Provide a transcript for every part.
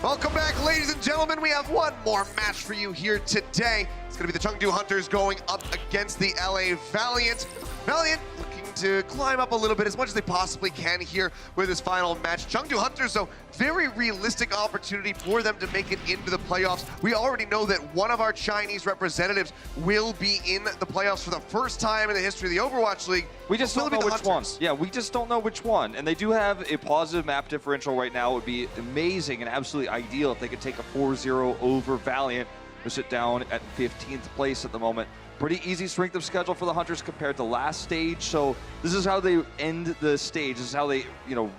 Welcome back, ladies and gentlemen. We have one more match for you here today. It's going to be the Chengdu Hunters going up against the LA Valiant. Valiant looking to climb up a little bit as much as they possibly can here with this final match. Chengdu Hunters, though, very realistic opportunity for them to make it into the playoffs. We already know that one of our Chinese representatives will be in the playoffs for the first time in the history of the Overwatch League. We just don't know which one. Yeah, we just don't know which one. And they do have a positive map differential right now. It would be amazing and absolutely ideal if they could take a 4-0 over Valiant, who sit down at 15th place at the moment. Pretty easy strength of schedule for the Hunters compared to last stage. So this is how they end the stage. This is how they,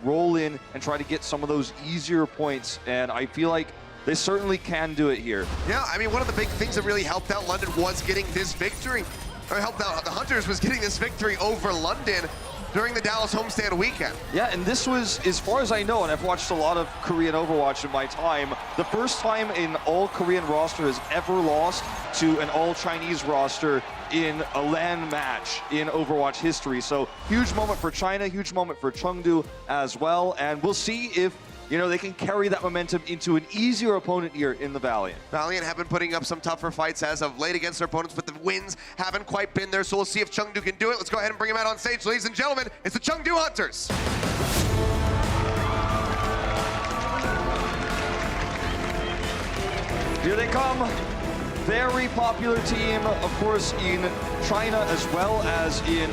roll in and try to get some of those easier points. And I feel like they certainly can do it here. Yeah, I mean, one of the big things that really helped out London was getting this victory. Or helped out the Hunters was getting this victory over London during the Dallas homestand weekend. Yeah, and this was, as far as I know, and I've watched a lot of Korean Overwatch in my time, the first time an all-Korean roster has ever lost to an all-Chinese roster in a LAN match in Overwatch history. So huge moment for China, huge moment for Chengdu as well, and we'll see if they can carry that momentum into an easier opponent here in the Valiant. Valiant have been putting up some tougher fights as of late against their opponents, but the wins haven't quite been there, so we'll see if Chengdu can do it. Let's go ahead and bring him out on stage. Ladies and gentlemen, it's the Chengdu Hunters. Here they come. Very popular team, of course, in China as well as in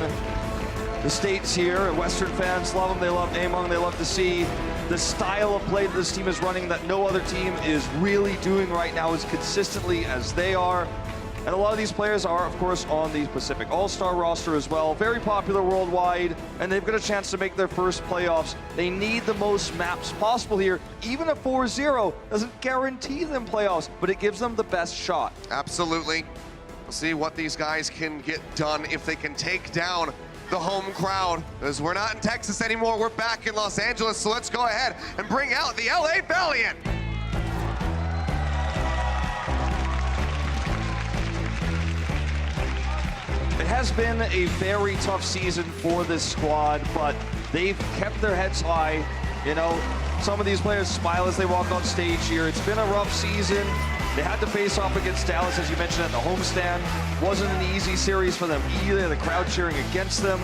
the States here. Western fans love them. They love Among. They love to see the style of play that this team is running that no other team is really doing right now as consistently as they are. And a lot of these players are, of course, on the Pacific All-Star roster as well. Very popular worldwide, and they've got a chance to make their first playoffs. They need the most maps possible here. Even a 4-0 doesn't guarantee them playoffs, but it gives them the best shot. Absolutely. We'll see what these guys can get done if they can take down the home crowd, because we're not in Texas anymore. We're back in Los Angeles, so let's go ahead and bring out the LA Valiant. It has been a very tough season for this squad, but they've kept their heads high. Some of these players smile as they walk on stage here. It's been a rough season. They had to face off against Dallas, as you mentioned, at the homestand. Wasn't an easy series for them either, the crowd cheering against them.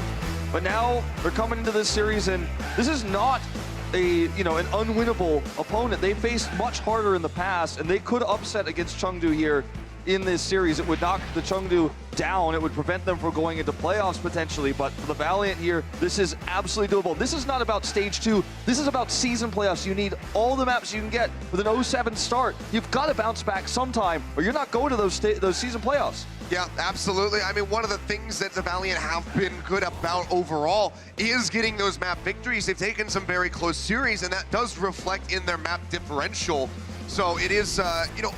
But now they're coming into this series, and this is not an unwinnable opponent. They faced much harder in the past, and they could upset against Chengdu here in this series. It would knock the Chengdu down. It would prevent them from going into playoffs potentially, but for the Valiant here, this is absolutely doable. This is not about stage 2. This is about season playoffs. You need all the maps you can get with an 0-7 start. You've got to bounce back sometime, or you're not going to those season playoffs. Yeah, absolutely. I mean, one of the things that the Valiant have been good about overall is getting those map victories. They've taken some very close series, and that does reflect in their map differential. So it is,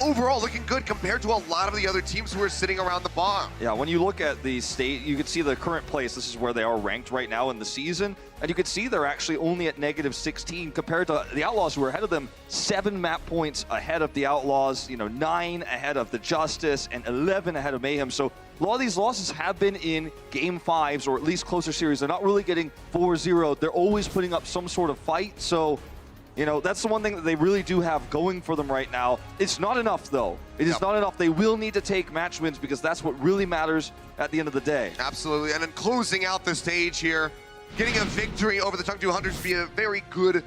overall looking good compared to a lot of the other teams who are sitting around the bottom. Yeah, when you look at the state, you can see the current place. This is where they are ranked right now in the season. And you can see they're actually only at -16 compared to the Outlaws, who are ahead of them 7 map points ahead of the Outlaws, 9 ahead of the Justice, and 11 ahead of Mayhem. So a lot of these losses have been in Game 5s, or at least closer series. They're not really getting 4-0. They're always putting up some sort of fight. So that's the one thing that they really do have going for them right now. It's not enough, though. It is not enough. They will need to take match wins, because that's what really matters at the end of the day. Absolutely. And then closing out the stage here, getting a victory over the Chengdu Hunters would be a very good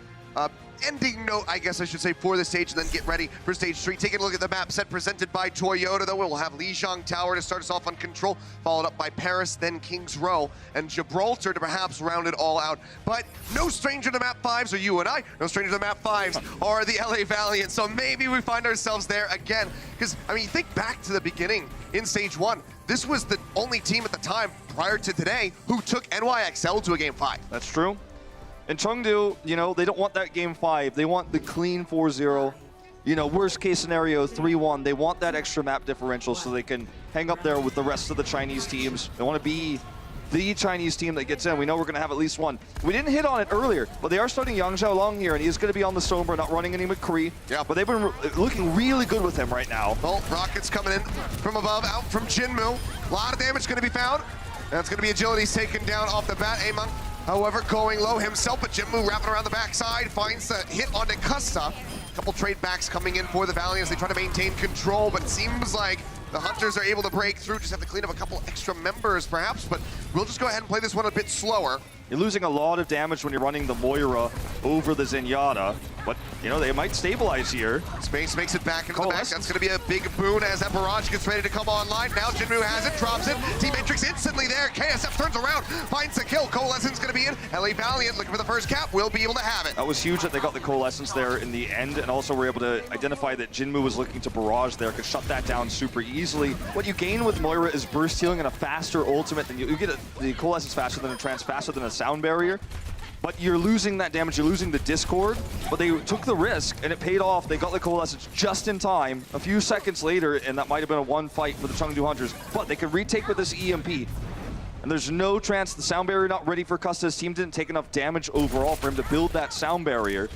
ending note, I guess I should say, for the stage, and then get ready for stage 3. Taking a look at the map set presented by Toyota, though. We'll have Lijiang Tower to start us off on Control, followed up by Paris, then Kings Row, and Gibraltar to perhaps round it all out. But no stranger to map 5s are you and I. No stranger to map 5s are the LA Valiant. So maybe we find ourselves there again. Because, think back to the beginning in stage 1. This was the only team at the time prior to today who took NYXL to a Game 5. That's true. And Chengdu, they don't want that Game 5. They want the clean 4-0. Worst case scenario, 3-1. They want that extra map differential so they can hang up there with the rest of the Chinese teams. They want to be the Chinese team that gets in. We know we're going to have at least one. We didn't hit on it earlier, but they are starting Yang Xiaolong here, and he's going to be on the Sombra, not running any McCree. Yeah. But they've been looking really good with him right now. Well, rockets coming in from above, out from Jinmu. A lot of damage going to be found. That's going to be Agility's taken down off the bat. Among However, going low himself, but Chengdu wrapping around the backside, finds the hit onto Custa. Couple trade backs coming in for the Valiant as they try to maintain control, but it seems like the Hunters are able to break through, just have to clean up a couple extra members perhaps, but we'll just go ahead and play this one a bit slower. You're losing a lot of damage when you're running the Moira over the Zenyatta, but you know, they might stabilize here. Space makes it back into the back. That's going to be a big boon as that barrage gets ready to come online. Now Chengdu has it, drops it. Team Matrix instantly there. KSF turns around, finds the kill. Coalescence going to be in. LA Valiant looking for the first cap, will be able to have it. That was huge that they got the Coalescence there in the end, and also were able to identify that Jinmu was looking to barrage there, could shut that down super easily. What you gain with Moira is burst healing and a faster ultimate. Than you get the Coalescence faster than a trance, faster than a sound barrier. But you're losing that damage, you're losing the Discord, but they took the risk and it paid off. They got the Coalescence just in time, a few seconds later, and that might have been a one fight for the Chengdu Hunters, but they could retake with this EMP. And there's no chance, the sound barrier not ready for Custa's team didn't take enough damage overall for him to build that sound barrier.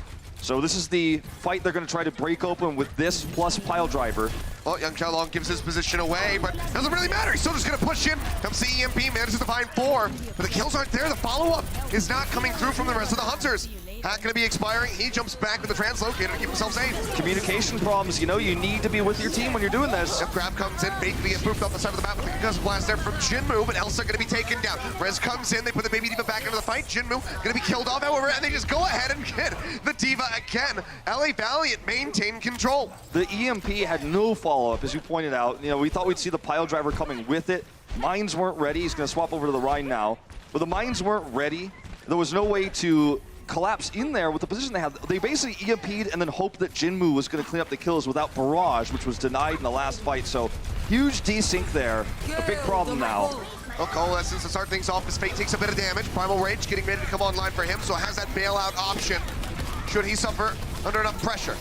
So this is the fight they're going to try to break open with this plus Pile Driver. Well, Young Xiaolong gives his position away, but doesn't really matter. He's still just going to push in. Comes the EMP, manages to find 4, but the kills aren't there. The follow-up is not coming through from the rest of the Hunters. Hack going to be expiring. He jumps back with the translocator to keep himself safe. Communication problems, you know, you need to be with your team when you're doing this. Yep, grab comes in, Baby gets moved off the side of the map with the concussive blast there from Jinmu, but Elsa going to be taken down. Rez comes in, they put the Baby Diva back into the fight. Jinmu going to be killed off, however, and they just go ahead and get the Diva again. LA Valiant maintain control. The EMP had no follow-up, as you pointed out. You know, we thought we'd see the Pile Driver coming with it. Mines weren't ready. He's going to swap over to the Rhine now. But the mines weren't ready. There was no way to collapse in there with the position they had. They basically EMP'd and then hoped that Jinmu was going to clean up the kills without barrage, which was denied in the last fight. So huge desync there. A big problem now. Well, Coalescence to start things off, his Fate takes a bit of damage. Primal Rage getting ready to come online for him, so has that bailout option should he suffer under enough pressure.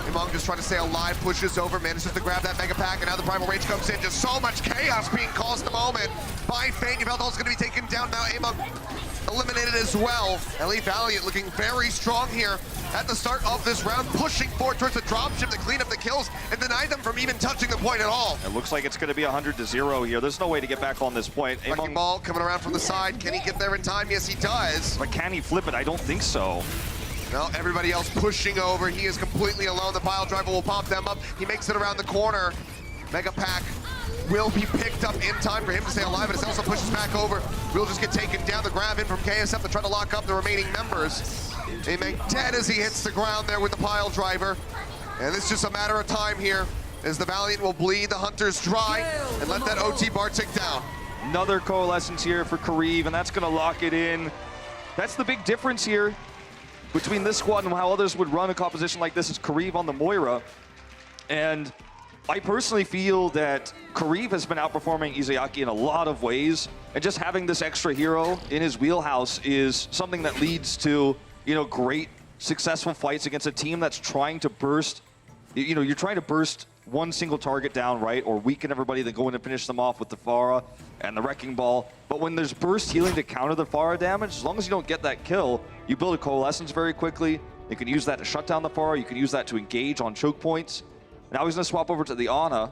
Imong just trying to stay alive, pushes over, manages to grab that Mega Pack, and now the Primal Rage comes in. Just so much chaos being caused at the moment by Fate. Yveltal's going to be taken down now. Imong eliminated as well. LA Valiant looking very strong here at the start of this round, pushing forward towards the dropship to clean up the kills and deny them from even touching the point at all. It looks like it's going to be 100-0 here. There's no way to get back on this point. Wrecking Ball coming around from the side. Can he get there in time? Yes, he does. But can he flip it? I don't think so. No, everybody else pushing over. He is completely alone. The Pile Driver will pop them up. He makes it around the corner. Mega Pack will be picked up in time for him to stay alive, but it also pushes back over. Will just get taken down. The grab in from KSF to try to lock up the remaining members. Aiming dead as he hits the ground there with the Pile Driver. And it's just a matter of time here as the Valiant will bleed the Hunters dry and let that OT bar tick down. Another Coalescence here for Kariv, and that's going to lock it in. That's the big difference here between this squad and how others would run a composition like this is Kariv on the Moira. And I personally feel that Kariv has been outperforming Izayaki in a lot of ways, and just having this extra hero in his wheelhouse is something that leads to, you know, great successful fights against a team that's trying to burst, you know, you're trying to burst one single target down, right, or weaken everybody, then go in and finish them off with the Pharah and the Wrecking Ball. But when there's burst healing to counter the Pharah damage, as long as you don't get that kill, you build a Coalescence very quickly. You can use that to shut down the Pharah, you can use that to engage on choke points. Now he's going to swap over to the Ana.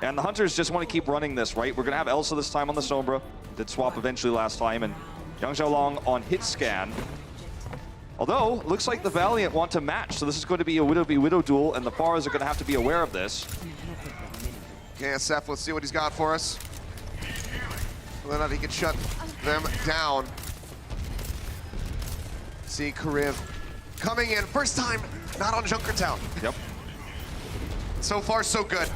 And the Hunters just want to keep running this, right? We're going to have Elsa this time on the Sombra. Did swap eventually last time. And Young Xiaolong on hit scan. Although, looks like the Valiant want to match. So this is going to be a Widow v Widow duel. And the Pharas are going to have to be aware of this. KSF, let's see what he's got for us. Whether or not he can shut them down. See Kariv coming in. First time not on Junkertown. Yep. So far, so good.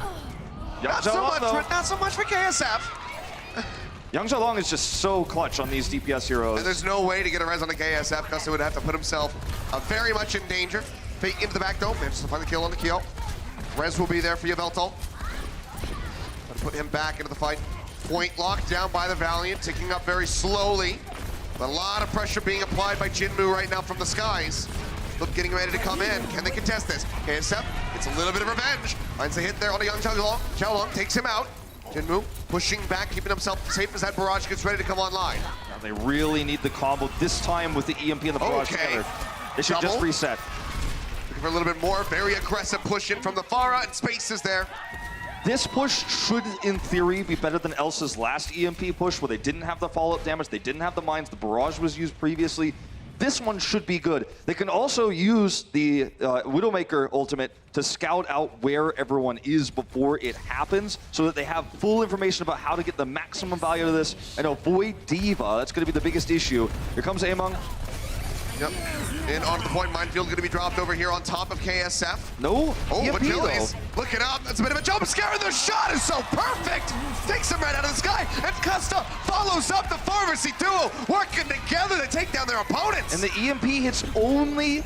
Not so much for KSF. Young Xiaolong is just so clutch on these DPS heroes. And there's no way to get a res on the KSF. Custa would have to put himself very much in danger. Fate into the back though. Manages to find the kill on the Kyo. Res will be there for Yveltal. Put him back into the fight. Point locked down by the Valiant, ticking up very slowly. But a lot of pressure being applied by Jinmu right now from the skies. Look, getting ready to come in. Can they contest this? KSF gets a little bit of revenge. Finds a hit there on a Young Xiaolong. Xiaolong takes him out. Jinmu pushing back, keeping himself safe as that barrage gets ready to come online. Now they really need the combo this time with the EMP and the barrage together. They should just reset. Looking for a little bit more. Very aggressive push in from the Pharah, and Space is there. This push should, in theory, be better than Elsa's last EMP push, where they didn't have the follow-up damage, they didn't have the mines, the barrage was used previously. This one should be good. They can also use the Widowmaker ultimate to scout out where everyone is before it happens, so that they have full information about how to get the maximum value out of this and avoid Diva. That's going to be the biggest issue. Here comes Among. Yep. And onto the point, minefield going to be dropped over here on top of KSF. No. Oh, EMP, Agilities looking up. That's a bit of a jump scare, and the shot is so perfect. Takes him right out of the sky, and Custa follows up the pharmacy duo, working together to take down their opponents. And the EMP hits only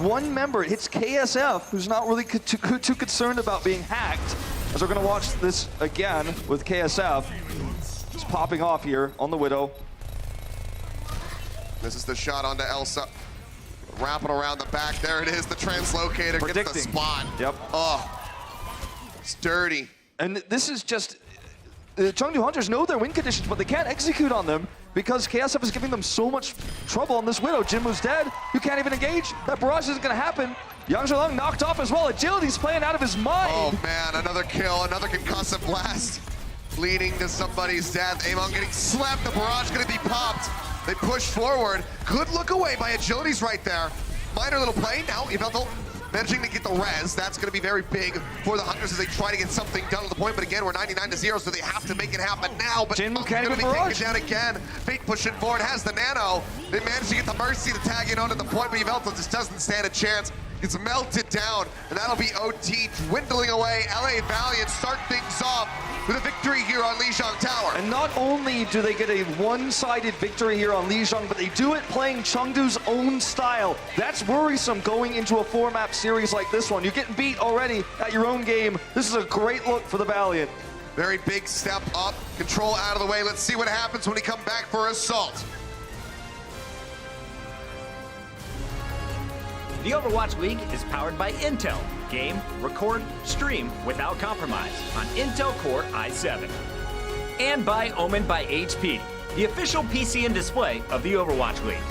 one member. It hits KSF, who's not really too concerned about being hacked. As we're going to watch this again with KSF. It's popping off here on the Widow. This is the shot onto Elsa. Wrapping around the back. There it is. The translocator gets the spot. Yep. Oh, it's dirty. And this is just... The Chengdu Hunters know their win conditions, but they can't execute on them because KSF is giving them so much trouble on this Widow. Jinwoo's dead. You can't even engage. That barrage isn't going to happen. Yang Zhelong knocked off as well. Agility's playing out of his mind. Oh, man. Another kill. Another concussive blast. Leading to somebody's death. Amon getting slapped. The barrage going to be popped. They push forward. Good look away by Agilities right there. Minor little play. Now Yveltal managing to get the res. That's going to be very big for the Hunters as they try to get something done at the point. But again, we're 99-0, so they have to make it happen now. But Jinwoo can't going to even be barrage. taken down again. Fate pushing forward, has the nano. They managed to get the Mercy to tag in onto the point, but Yveltal just doesn't stand a chance. Gets melted down, and that'll be OT dwindling away. LA Valiant start things off with a victory here on Lijiang Tower. And not only do they get a one-sided victory here on Lijiang, but they do it playing Chengdu's own style. That's worrisome going into a 4-map series like this one. You're getting beat already at your own game. This is a great look for the Valiant. Very big step up, control out of the way. Let's see what happens when we come back for Assault. The Overwatch League is powered by Intel. Game, record, stream without compromise on Intel Core i7. And by Omen by HP, the official PC and display of the Overwatch League.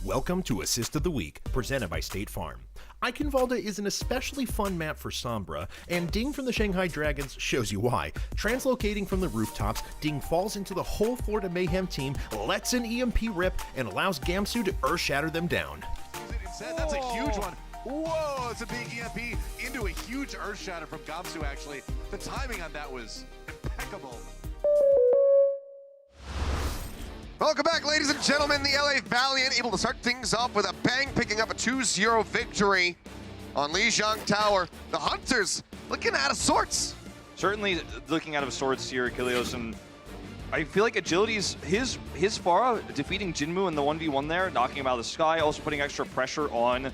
Welcome to Assist of the Week, presented by State Farm. Eichenwalde is an especially fun map for Sombra, and Ding from the Shanghai Dragons shows you why. Translocating from the rooftops, Ding falls into the whole Florida Mayhem team, lets an EMP rip, and allows Gamsu to earth-shatter them down. That's a huge one. Whoa, it's a big EMP into a huge earth shatter from Gamsu, actually. The timing on that was impeccable. Welcome back, ladies and gentlemen. The LA Valiant able to start things off with a bang, picking up a 2-0 victory on Lijiang Tower. The Hunters looking out of sorts. Certainly looking out of sorts here, Kilios, and I feel like Agility's his Pharah defeating Jinwoo in the 1v1 there, knocking him out of the sky, also putting extra pressure on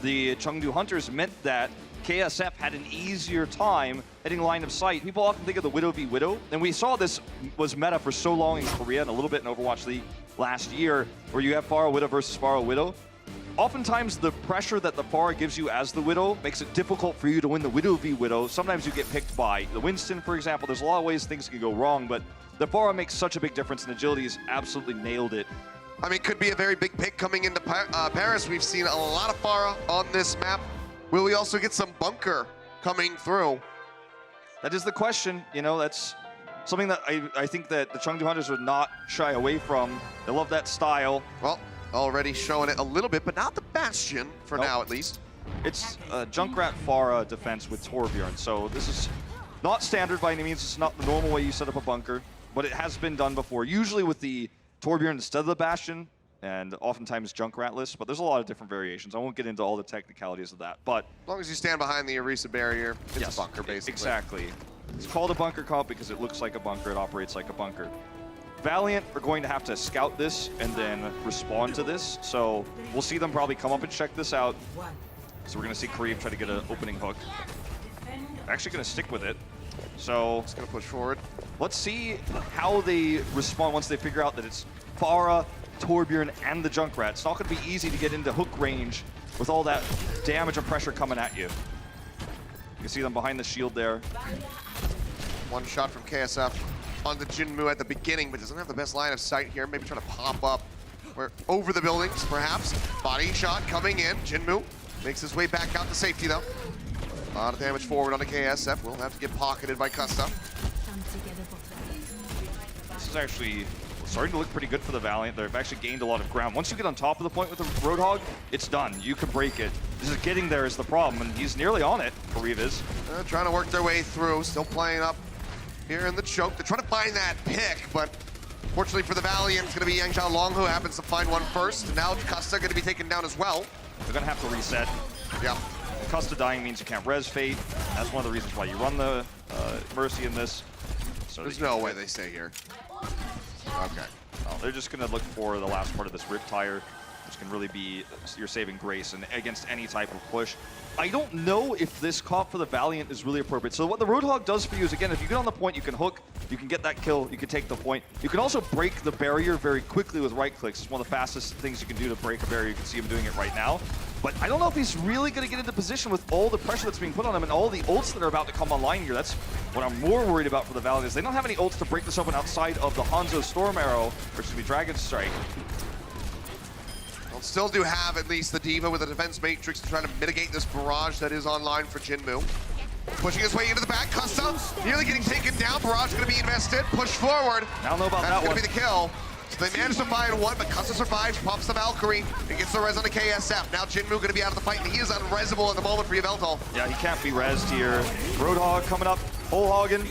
the Chengdu Hunters meant that KSF had an easier time hitting line of sight. People often think of the Widow v Widow, and we saw this was meta for so long in Korea and a little bit in Overwatch League last year, where you have Pharah Widow versus Pharah Widow. oftentimes the pressure that the Pharah gives you as the Widow makes it difficult for you to win the Widow v Widow. Sometimes you get picked by the Winston, for example. There's a lot of ways things can go wrong, but the Pharah makes such a big difference, and Agility's absolutely nailed it. I mean, could be a very big pick coming into Paris. We've seen a lot of Pharah on this map. Will we also get some bunker coming through? That is the question. You know, that's something that I think that the Chengdu Hunters would not shy away from. They love that style. Well, already showing it a little bit, but not the Bastion for now, at least. It's a Junkrat Pharah defense with Torbjorn, so this is not standard by any means. It's not the normal way you set up a bunker, but it has been done before, usually with the Torbjorn instead of the Bastion, and oftentimes Junkratless, but there's a lot of different variations. I won't get into all the technicalities of that, but... As long as you stand behind the Orisa barrier, it's yes, a bunker, basically. Exactly. It's called a bunker comp because it looks like a bunker, it operates like a bunker. Valiant are going to have to scout this and then respond to this, so we'll see them probably come up and check this out. So we're going to see Kareev try to get an opening hook. Actually going to stick with it. So It's going to push forward. let's see how they respond once they figure out that it's Pharah, Torbjorn, and the Junkrat. It's not going to be easy to get into hook range with all that damage and pressure coming at you. You can see them behind the shield there. One shot from KSF on the Jinmu at the beginning, but doesn't have the best line of sight here. Maybe trying to pop up or over the buildings, perhaps. Body shot coming in. Jinmu makes his way back out to safety, though. A lot of damage forward on the KSF. Will have to get pocketed by Custa. This is actually starting to look pretty good for the Valiant. They've actually gained a lot of ground. Once you get on top of the point with the Roadhog, it's done. You can break it. This is getting there is the problem, and he's nearly on it, Kareev is. Trying to work their way through. Still playing up here in the choke. They're trying to find that pick, but fortunately for the Valiant, it's going to be Yang Xiaolong who happens to find one first. And now Custa going to be taken down as well. They're going to have to reset. Yeah. Custa dying means you can't res Fate. That's one of the reasons why you run the Mercy in this. So There's no way they stay here. Okay. No, they're just going to look for the last part of this Rip Tire, which can really be your saving grace and against any type of push. I don't know if this comp for the Valiant is really appropriate. So what the Roadhog does for you is, again, if you get on the point, you can hook, you can get that kill, you can take the point. You can also break the barrier very quickly with right clicks. It's one of the fastest things you can do to break a barrier. You can see him doing it right now. But I don't know if he's really going to get into position with all the pressure that's being put on him and all the ults that are about to come online here. That's what I'm more worried about for the Valiant is they don't have any ults to break this open outside of the Hanzo Storm Arrow, or excuse me, Dragon Strike. They'll still do have at least the Diva with a defense matrix to try to mitigate this barrage that is online for Jinmu. Pushing his way into the back, Custa nearly getting taken down. Barrage going to be invested, push forward. I don't know about that That's one. going to be the kill. So they managed to find one, but Custa survives, pops the Valkyrie, and gets the res on the KSF. Now Jinmu going to be out of the fight, and he is unresable at the moment for Yveltal. Yeah, he can't be rezzed here. Roadhog coming up, Whole Hoggin.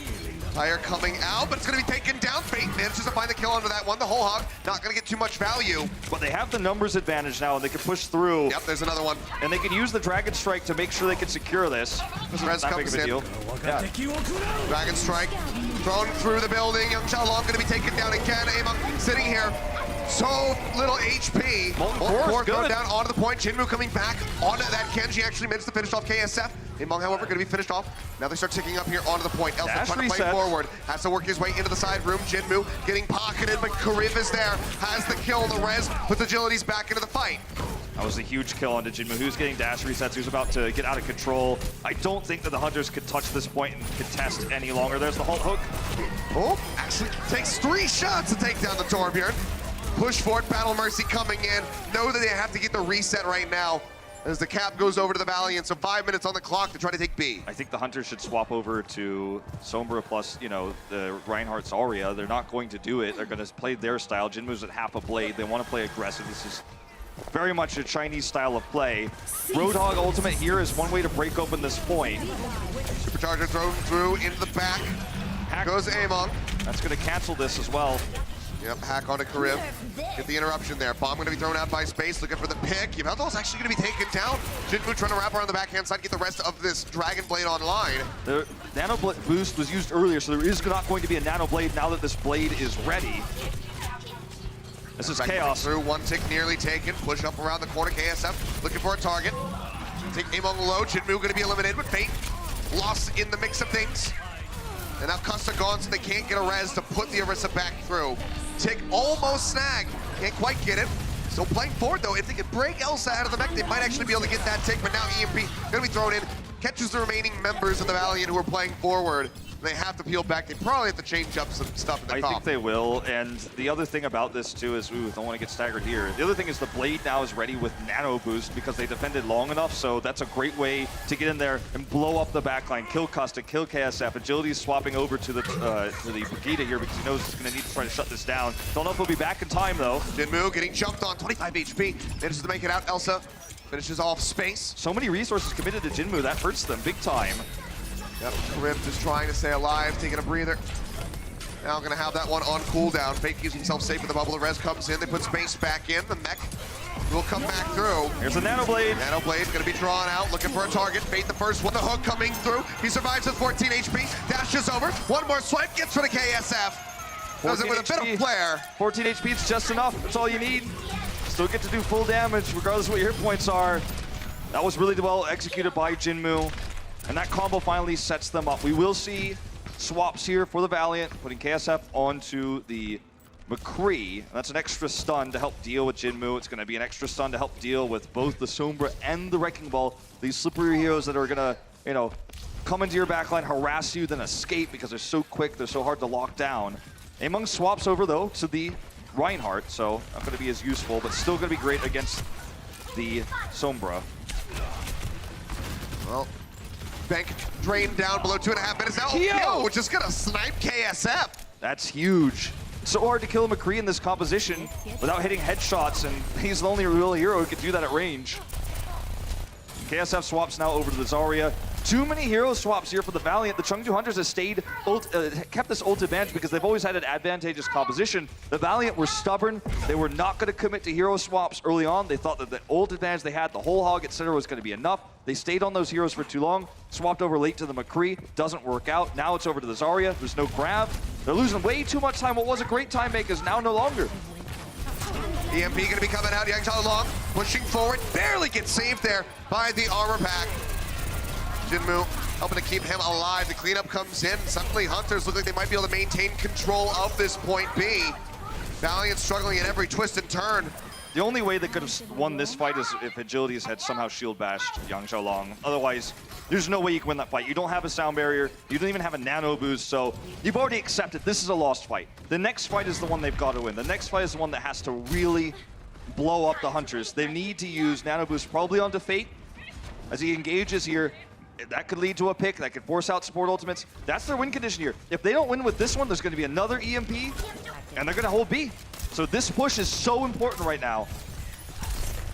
Tire coming out, but it's going to be taken down. Fate manages to find the kill under that one. The Whole Hog not going to get too much value. But they have the numbers advantage now, and they can push through. Yep, there's another one. And they can use the Dragon Strike to make sure they can secure this. This Res is not big of comes a in. deal. Yeah. Dragon Strike thrown through the building. Young Xiaolong going to be taken down again. Among sitting here. So little HP. Molten Core going good. down onto the point. Jinmu coming back onto that Kenji actually managed to finish off KSF. Among, however, going to be finished off. Now they start ticking up here onto the point. Elsa Dash trying to play reset. forward. Has to work his way into the side room. Jinmu getting pocketed, but Kareev is there. Has the kill, the res, puts Agility's back into the fight. That was a huge kill onto Jinmu, who's getting dash resets, who's about to get out of control. I don't think that the Hunters could touch this point and contest any longer. There's the Halt Hook. Oh, actually takes 3 shots to take down the Torbjorn. Push forward, Battle Mercy coming in. Know that they have to get the reset right now as the cap goes over to the Valiant. So 5 minutes on the clock to try to take B. I think the Hunters should swap over to Sombra plus, you know, the Reinhardt's Aria. They're not going to do it. They're going to play their style. Jinmu's at half a blade. They want to play aggressive. This is very much a Chinese style of play. Roadhog ultimate here is one way to break open this point. Supercharger thrown through into the back. Hack Goes Amon. That's going to cancel this as well. Yep, hack onto Kareev. Get the interruption there. Bomb going to be thrown out by Space, looking for the pick. Yveltal's actually going to be taken down. Jinmu trying to wrap around the backhand side, get the rest of this Dragon Blade online. The Nano Boost was used earlier, so there is not going to be a Nano Blade now that this blade is ready. This is chaos. Through, one tick nearly taken. Push up around the corner. KSF looking for a target. Take Amon low. Jinmu going to be eliminated, but Fate lost in the mix of things. And now Custa gone, so they can't get a res to put the Orisa back through. Tick almost snagged. Can't quite get it. Still playing forward though. If they can break Elsa out of the mech, they might actually be able to get that take, but now EMP gonna be thrown in, catches the remaining members of the Valiant who are playing forward. They have to peel back. They probably have to change up some stuff in the I think they will, and the other thing about this too is, ooh, don't want to get staggered here. The other thing is the Blade now is ready with Nano Boost because they defended long enough, so that's a great way to get in there and blow up the backline, kill Custom, kill KSF. Agility's swapping over to the Brigida here because he knows he's going to need to try to shut this down. Don't know if he'll be back in time though. Jinmu getting jumped on, 25 HP, manages to make it out. Elsa finishes off space. So many resources committed to Jinmu, that hurts them big time. Yep, Rip just trying to stay alive, taking a breather. Now gonna have that one on cooldown. Fate keeps himself safe with the bubble. The res comes in, they put space back in. The mech will come back through. Here's the Nano Blade. Nano Blade gonna be drawn out, looking for a target. Fate the first one, the hook coming through. He survives with 14 HP, dashes over. One more swipe, gets for the KSF. Does it with a bit of flair. 14 HP is just enough, that's all you need. Still get to do full damage regardless of what your hit points are. That was really well executed by Jinmu. And that combo finally sets them up. We will see swaps here for the Valiant, putting KSF onto the McCree. And that's an extra stun to help deal with Jinmu. It's going to be an extra stun to help deal with both the Sombra and the Wrecking Ball. These slippery heroes that are going to, you know, come into your backline, harass you, then escape because they're so quick, they're so hard to lock down. Among swaps over, though, to the Reinhardt, so not going to be as useful, but still going to be great against the Sombra. Well, bank drained down below 2.5 minutes now. Yo, just gonna snipe KSF. That's huge. It's so hard to kill McCree in this composition without hitting headshots, and he's the only real hero who can do that at range. KSF swaps now over to the Zarya. Too many hero swaps here for the Valiant. The Chengdu Hunters have kept this ult advantage because they've always had an advantageous composition. The Valiant were stubborn. They were not going to commit to hero swaps early on. They thought that the ult advantage they had, the whole hog, etc., was going to be enough. They stayed on those heroes for too long, swapped over late to the McCree. Doesn't work out. Now it's over to the Zarya. There's no grab. They're losing way too much time. What was a great time maker is now no longer. EMP gonna be coming out. Yang Long pushing forward. Barely gets saved there by the armor pack. Jinmu helping to keep him alive. The cleanup comes in. Suddenly Hunters look like they might be able to maintain control of this point B. Valiant struggling at every twist and turn. The only way they could have won this fight is if Agilities had somehow shield bashed Yang Long. Otherwise, there's no way you can win that fight. You don't have a sound barrier. You don't even have a nano boost, so you've already accepted this is a lost fight. The next fight is the one they've got to win. The next fight is the one that has to really blow up the Hunters. They need to use nano boost probably onto Fate as he engages here. That could lead to a pick. That could force out support ultimates. That's their win condition here. If they don't win with this one, there's going to be another EMP, and they're going to hold B. So this push is so important right now.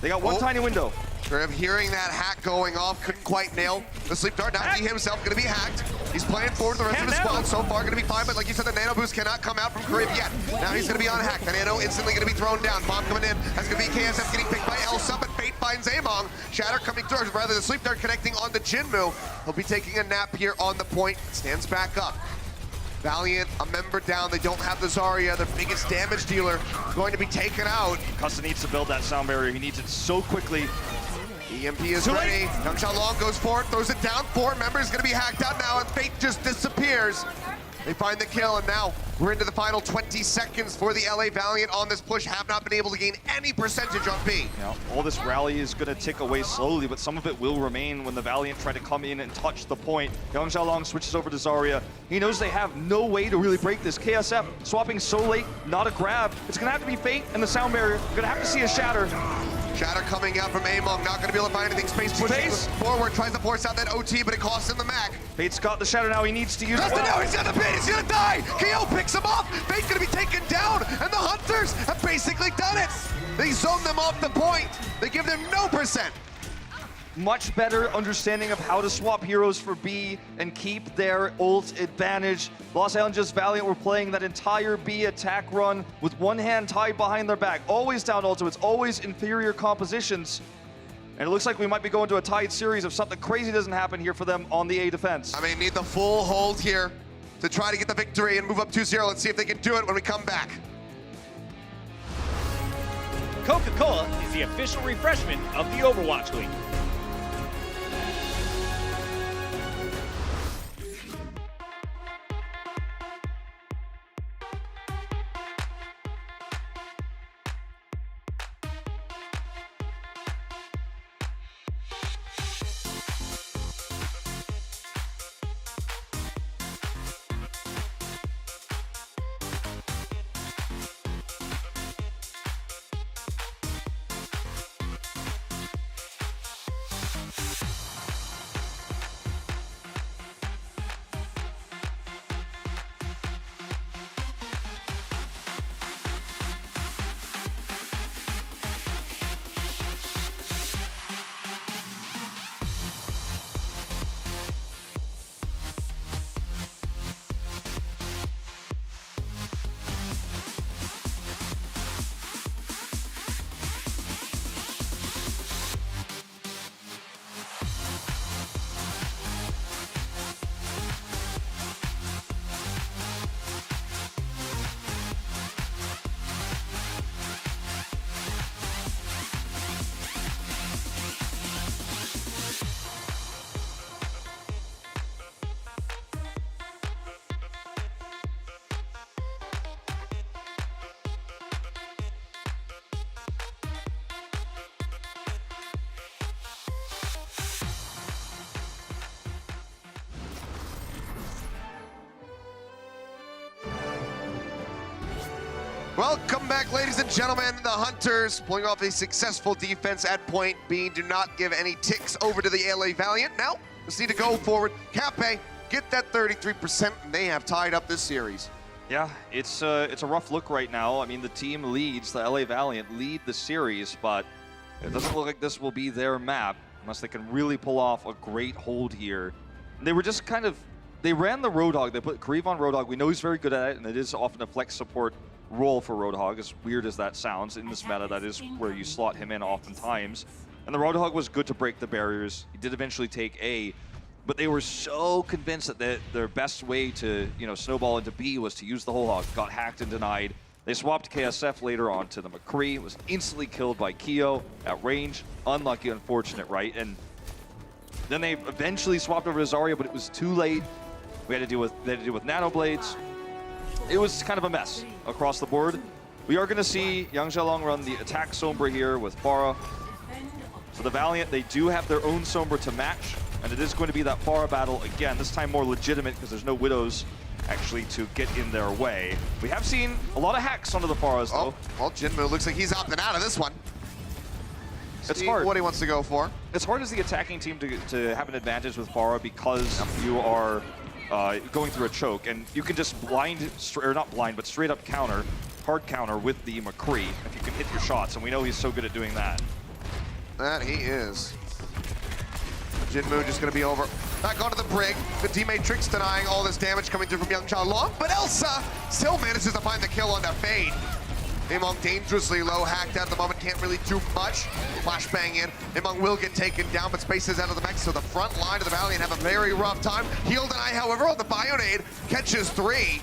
They got one tiny window. Trev hearing that hack going off, couldn't quite nail the sleep dart. Now he himself going to be hacked. He's playing forward the rest of the squad. So far going to be fine, but like you said, the nano boost cannot come out from Carib yet. Now he's going to be on hack. The nano instantly going to be thrown down. Bomb coming in. That's going to be KSF getting picked by Elsa, but Fate finds Among. Shatter coming through, rather the sleep dart connecting on the Jinmu. He'll be taking a nap here on the point. Stands back up. Valiant, a member down. They don't have the Zarya, their biggest damage dealer, going to be taken out. Custom needs to build that sound barrier. He needs it so quickly. EMP is ready. Yang Xiaolong goes for it, throws it down. 4 members going to be hacked out now, and Fate just disappears. They find the kill, and now we're into the final 20 seconds for the LA Valiant on this push. Have not been able to gain any percentage on B. You know, all this rally is going to tick away slowly, but some of it will remain when the Valiant try to come in and touch the point. Yang Xiaolong switches over to Zarya. He knows they have no way to really break this. KSF swapping so late, not a grab. It's going to have to be Fate and the sound barrier. Going to have to see a Shatter. Shatter coming out from Among, not going to be able to find anything. Space pushing forward, tries to force out that OT, but it costs him the Mac. Fate's got the Shatter now, he needs to use it. Now he's got the bait, he's going to die! KO picks him off, Fate's going to be taken down, and the Hunters have basically done it! They zone them off the point, they give them no percent. Much better understanding of how to swap heroes for B and keep their ult advantage. Los Angeles Valiant were playing that entire B attack run with one hand tied behind their back. Always down ultimates, always inferior compositions. And it looks like we might be going to a tied series if something crazy doesn't happen here for them on the A defense. I mean, need the full hold here to try to get the victory and move up 2-0. Let's see if they can do it when we come back. Coca-Cola is the official refreshment of the Overwatch League. Welcome back, ladies and gentlemen. The Hunters pulling off a successful defense at point B. Do not give any ticks over to the LA Valiant. Now, just need to go forward. Cape, get that 33%, and they have tied up this series. Yeah, it's a rough look right now. I mean, the team leads, the LA Valiant lead the series, but it doesn't look like this will be their map unless they can really pull off a great hold here. They were just kind of, they ran the Roadhog. They put Kareev on Roadhog. We know he's very good at it, and it is often a flex support role for Roadhog, as weird as that sounds. In this meta, that is where you slot him in oftentimes. And the Roadhog was good to break the barriers. He did eventually take A, but they were so convinced that their best way to, snowball into B was to use the whole hog. Got hacked and denied. They swapped KSF later on to the McCree. Was instantly killed by Keo at range. Unlucky, unfortunate, right? And then they eventually swapped over to Zarya, but it was too late. They had to deal with nano blades. It was kind of a mess across the board. We are going to see Yang Xiaolong run the attack Sombra here with Pharah. So the Valiant, they do have their own Sombra to match, and it is going to be that Pharah battle again, this time more legitimate because there's no Widows actually to get in their way. We have seen a lot of hacks onto the Pharahs though. Well, Jinmu looks like he's opting out of this one. It's hard. What he wants to go for. It's hard as the attacking team to have an advantage with Pharah because you are going through a choke, and you can just straight up counter, hard counter with the McCree if you can hit your shots, and we know he's so good at doing that. That he is. Jinmu just going to be over. Back onto the Brig. The teammate Tricks denying all this damage coming through from Yang Xiaolong, but Elsa still manages to find the kill on that fade. Among dangerously low, hacked out at the moment, can't really do much. Flashbang in. Among will get taken down, but Space is out of the mech, so the front line of the Valiant have a very rough time. Heal deny, however, on the Bionade, catches 3.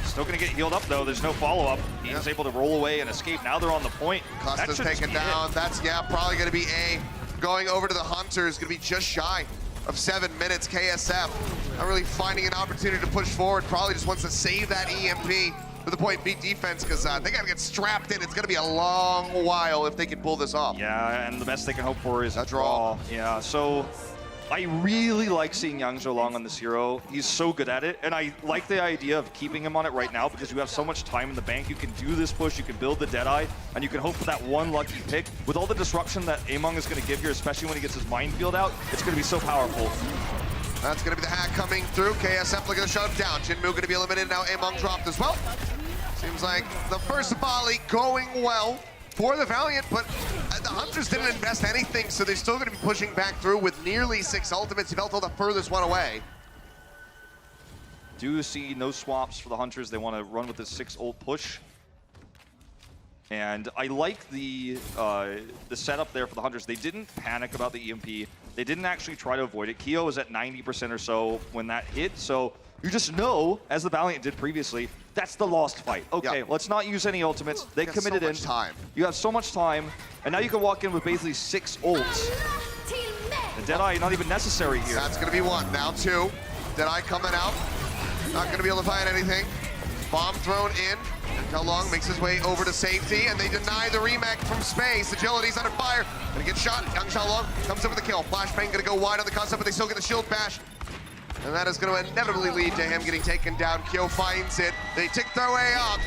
Still gonna get healed up though, there's no follow-up. He's able to roll away and escape. Now they're on the point. Costa's taken down. That's, probably gonna be A. Going over to the Hunters, gonna be just shy of 7 minutes. KSF not really finding an opportunity to push forward. Probably just wants to save that EMP for the point B defense because they gotta get strapped in. It's gonna be a long while if they can pull this off. Yeah, and the best they can hope for is a draw. Yeah, so I really like seeing Yang Xiaolong on this hero. He's so good at it, and I like the idea of keeping him on it right now because you have so much time in the bank. You can do this push, you can build the Deadeye, and you can hope for that one lucky pick. With all the disruption that Among is going to give here, especially when he gets his minefield out, it's going to be so powerful. That's going to be the hack coming through. KSF looking to shut him down. Jinmu going to be eliminated now. Among dropped as well. Seems like the first volley going well for the Valiant, but the Hunters didn't invest anything, so they're still going to be pushing back through with nearly 6 ultimates. Yveltal the furthest one away. Do see no swaps for the Hunters. They want to run with this 6 ult push. And I like the setup there for the Hunters. They didn't panic about the EMP. They didn't actually try to avoid it. Keo was at 90% or so when that hit, so you just know, as the Valiant did previously, that's the lost fight. Okay, let's not use any ultimates. They committed in. Time. You have so much time, and now you can walk in with basically 6 ults. The Deadeye not even necessary here. That's going to be 1. Now 2. Deadeye coming out. Not going to be able to find anything. Bomb thrown in. And Xiaolong makes his way over to safety, and they deny the remake from Space. Agility's under fire. Gonna get shot. Yang Xiaolong comes up with the kill. Flashbang gonna go wide on the concept, but they still get the shield bash. And that is going to inevitably lead to him getting taken down. Kyo finds it. They tick their way up.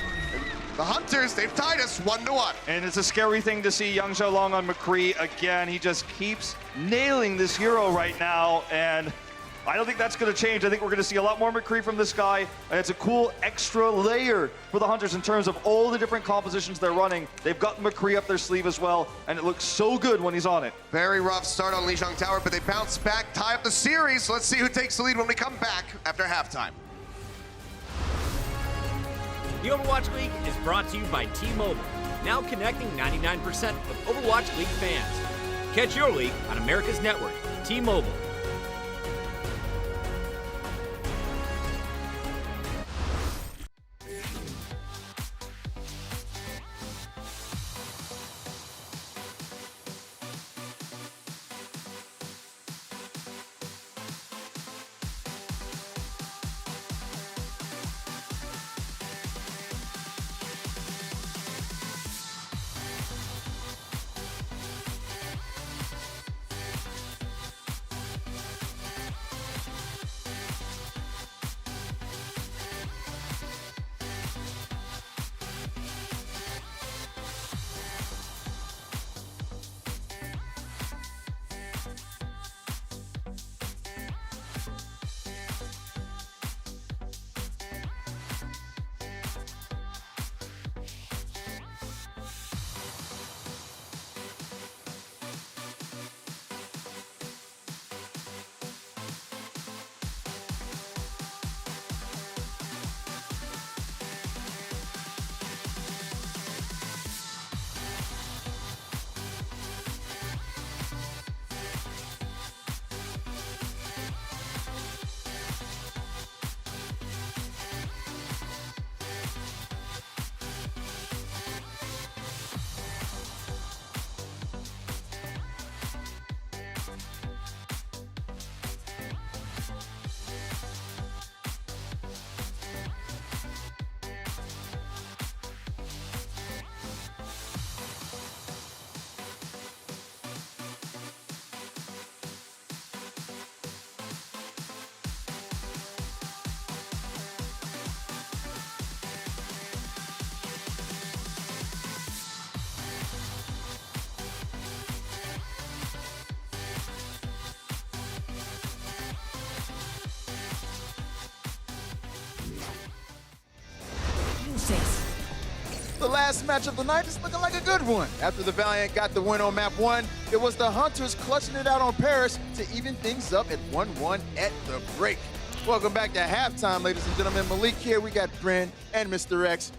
The Hunters, they've tied us 1-1. And it's a scary thing to see Yang Xiaolong on McCree again. He just keeps nailing this hero right now, and I don't think that's going to change. I think we're going to see a lot more McCree from this guy, and it's a cool extra layer for the Hunters in terms of all the different compositions they're running. They've got McCree up their sleeve as well, and it looks so good when he's on it. Very rough start on Lijiang Tower, but they bounce back, tie up the series. So let's see who takes the lead when we come back after halftime. The Overwatch League is brought to you by T-Mobile, now connecting 99% of Overwatch League fans. Catch your league on America's network, T-Mobile. 6. The last match of the night is looking like a good one. After the Valiant got the win on map 1, it was the Hunters clutching it out on Paris to even things up at 1-1 at the break. Welcome back to halftime, ladies and gentlemen. Malik here, we got Bryn and Mr. X.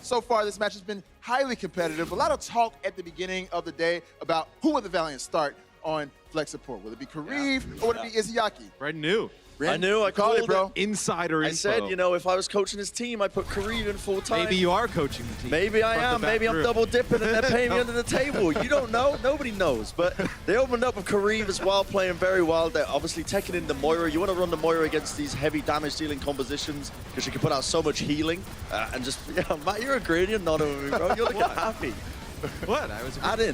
So far, this match has been highly competitive. A lot of talk at the beginning of the day about who would the Valiant start on flex support. Will it be Kareev or would it be Izayaki? Brand new. Bryn, I knew. I called called it, bro. Insider info. I said, you know, if I was coaching his team, I'd put Kareev in full time. Maybe you are coaching the team. Maybe I Brought the am. back Maybe I'm through. double dipping and they're paying me under the table. You don't know. Nobody knows. But they opened up with Kareev as well, playing very well. They're obviously taking in the Moira. You want to run the Moira against these heavy damage dealing compositions because you can put out so much healing. And just, yeah, Matt, you're agreeing. You're nodding with me, bro. You're looking happy. What? I was Add in.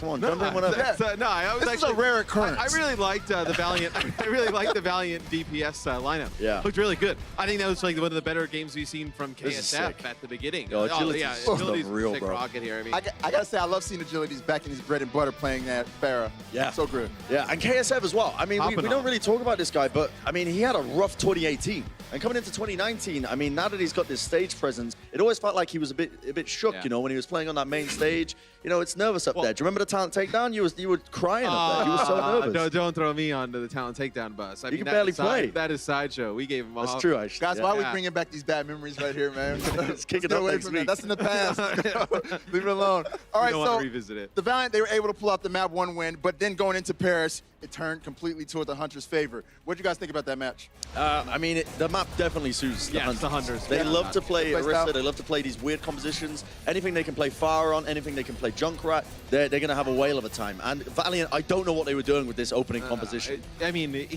Come on, jump in whenever. No, I was This is a actually, rare occurrence. I really liked the Valiant. I really liked the Valiant DPS lineup. Yeah. Looked really good. I think that was like one of the better games we've seen from This is KSF sick. at the beginning. Yo, agility's yeah, stuff agility's real, a sick bro. rocket here. I mean, I gotta say, I love seeing Agility's back in his bread and butter playing that Farah. Yeah. So good. Yeah, and KSF as well. I mean, we Popping don't off. really talk about this guy, but I mean, he had a rough 2018. And coming into 2019, I mean, now that he's got this stage presence, it always felt like he was a bit shook, Yeah. you know, when he was playing on that main stage. You know, it's nervous up there. Do you remember the talent takedown? You were crying up there. You were so nervous. No, don't throw me onto the talent takedown bus. I You mean, can barely play. That is sideshow. We gave him a That's hop. true, actually. Guys, Yeah. why are we Yeah. bringing back these bad memories right here, man? Let's kick it get up away next from that. week. That's in the past. Leave it alone. All right, don't want so to revisit it. the Valiant, they were able to pull out the map 1 win, but then going into Paris, it turned completely toward the Hunters' favor. What do you guys think about that match? I mean, the map definitely suits the Yes, Hunters. the Hunters. They Yeah. love to play Play style. Orisa. They love to play these weird compositions. Anything they can play Fire on, anything they can play Junkrat, they're going to have a whale of a time. And Valiant, I don't know what they were doing with this opening composition. I mean,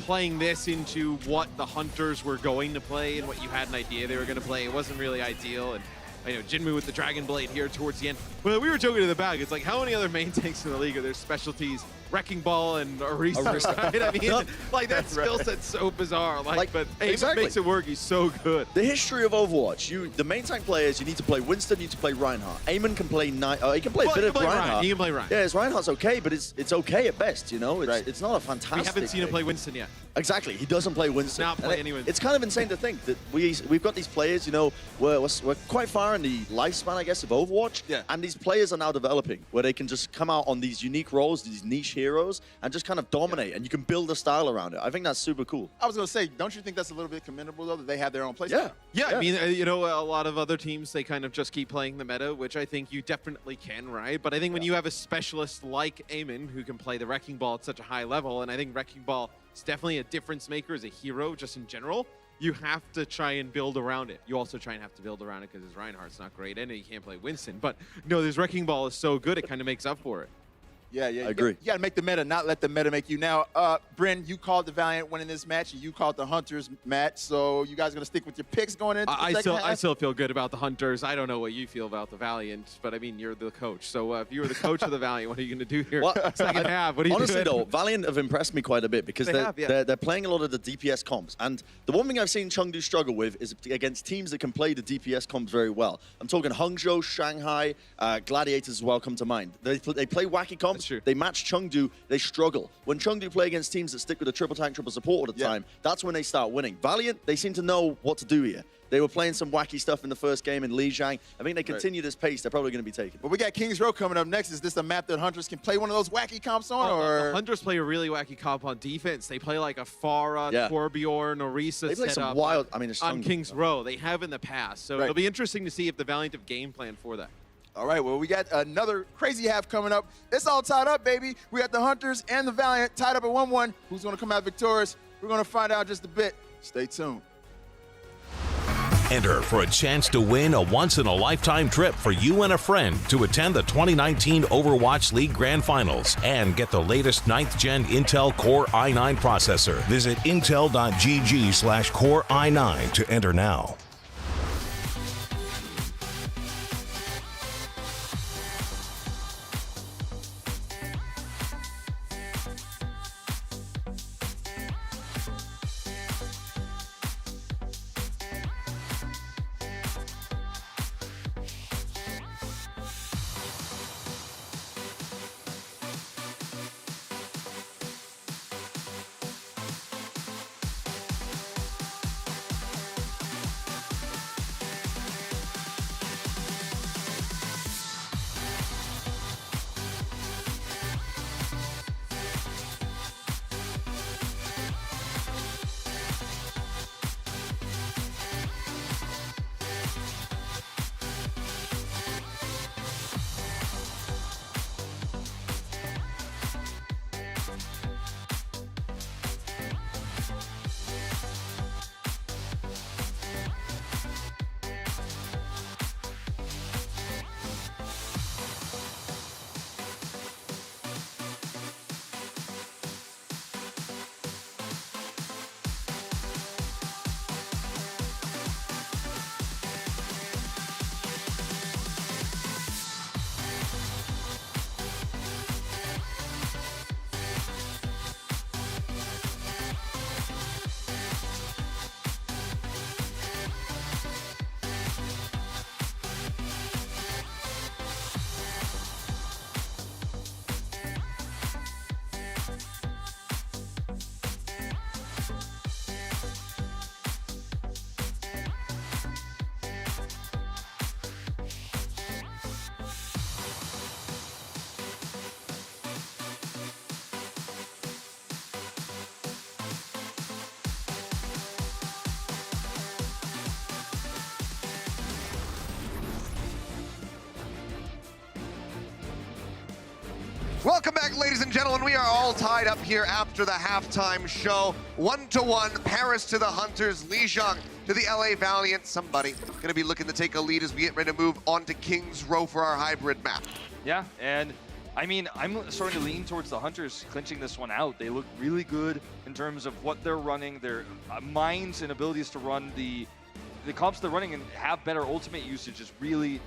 playing this into what the Hunters were going to play and what you had an idea they were going to play, it wasn't really ideal. And you know, Jinmu with the Dragon Blade here towards the end. Well, we were joking in the back. It's like, how many other main tanks in the league are there specialties? Wrecking Ball and Orisa, right? I mean, like, that skill set's so bizarre. Like but Aim exactly. makes it work. He's so good. The history of Overwatch, the main tank players, you need to play Winston, you need to play Reinhardt. Eamon can play he can play Well, a bit he of can play Ryan. Reinhardt. He can play Ryan. Yeah, his Reinhardt's okay, but it's okay at best, you know? It's not a fantastic We haven't seen him pick. play Winston yet. Exactly, he doesn't play Winston. Not play And any Winston. It's kind of insane to think that we've got these players, you know, we're quite far in the lifespan, I guess, of Overwatch. Yeah. And these players are now developing where they can just come out on these unique roles, these niche heroes, and just kind of dominate, and you can build a style around it. I think that's super cool. I was going to say, don't you think that's a little bit commendable, though, that they have their own play Yeah. style? Yeah, Yeah. I mean, you know, a lot of other teams, they kind of just keep playing the meta, which I think you definitely can, right? But I think when you have a specialist like Eamon who can play the Wrecking Ball at such a high level, and I think Wrecking Ball is definitely a difference maker as a hero just in general, you have to try and build around it. You also try and have to build around it because his Reinhardt's not great and he can't play Winston. But no, this Wrecking Ball is so good, it kind of makes up for it. Yeah, yeah. I agree. You got to make the meta, not let the meta make you. Now, Bryn, you called the Valiant winning this match, and you called the Hunters match. So you guys are going to stick with your picks going into the second half? I still feel good about the Hunters. I don't know what you feel about the Valiant, but I mean, you're the coach. So if you were the coach of the Valiant, what are you going to do here? Well, Second half, what are you honestly, doing? though, Valiant have impressed me quite a bit because they're playing a lot of the DPS comps. And the one thing I've seen Chengdu struggle with is against teams that can play the DPS comps very well. I'm talking Hangzhou, Shanghai, Gladiators as well come to mind. They play wacky comps. That's true. They match Chengdu, they struggle. When Chengdu play against teams that stick with a triple tank, triple support all the time, that's when they start winning. Valiant, they seem to know what to do here. They were playing some wacky stuff in the first game in Lijiang. I think they continue this pace, they're probably going to be taken. But we got Kings Row coming up next. Is this a map that Hunters can play one of those wacky comps on? The or Hunters play a really wacky comp on defense. They play like a Farah, Torbjorn, Orisa They play some setup wild, I mean, it's on Chengdu. Kings Row. They have in the past. So it'll be interesting to see if the Valiant have game plan for that. All right, well, we got another crazy half coming up. It's all tied up, baby. We got the Hunters and the Valiant tied up at 1-1. Who's going to come out victorious? We're going to find out just a bit. Stay tuned. Enter for a chance to win a once-in-a-lifetime trip for you and a friend to attend the 2019 Overwatch League Grand Finals and get the latest 9th-gen Intel Core i9 processor. Visit intel.gg/Core i9 to enter now. Welcome back, ladies and gentlemen. We are all tied up here after the halftime show. 1-1, Paris to the Hunters, Lijiang to the LA Valiant. Somebody gonna be looking to take a lead as we get ready to move on to King's Row for our hybrid map. Yeah, and I mean, I'm starting to lean towards the Hunters clinching this one out. They look really good in terms of what they're running, their minds and abilities to run the comps they're running and have better ultimate usage is really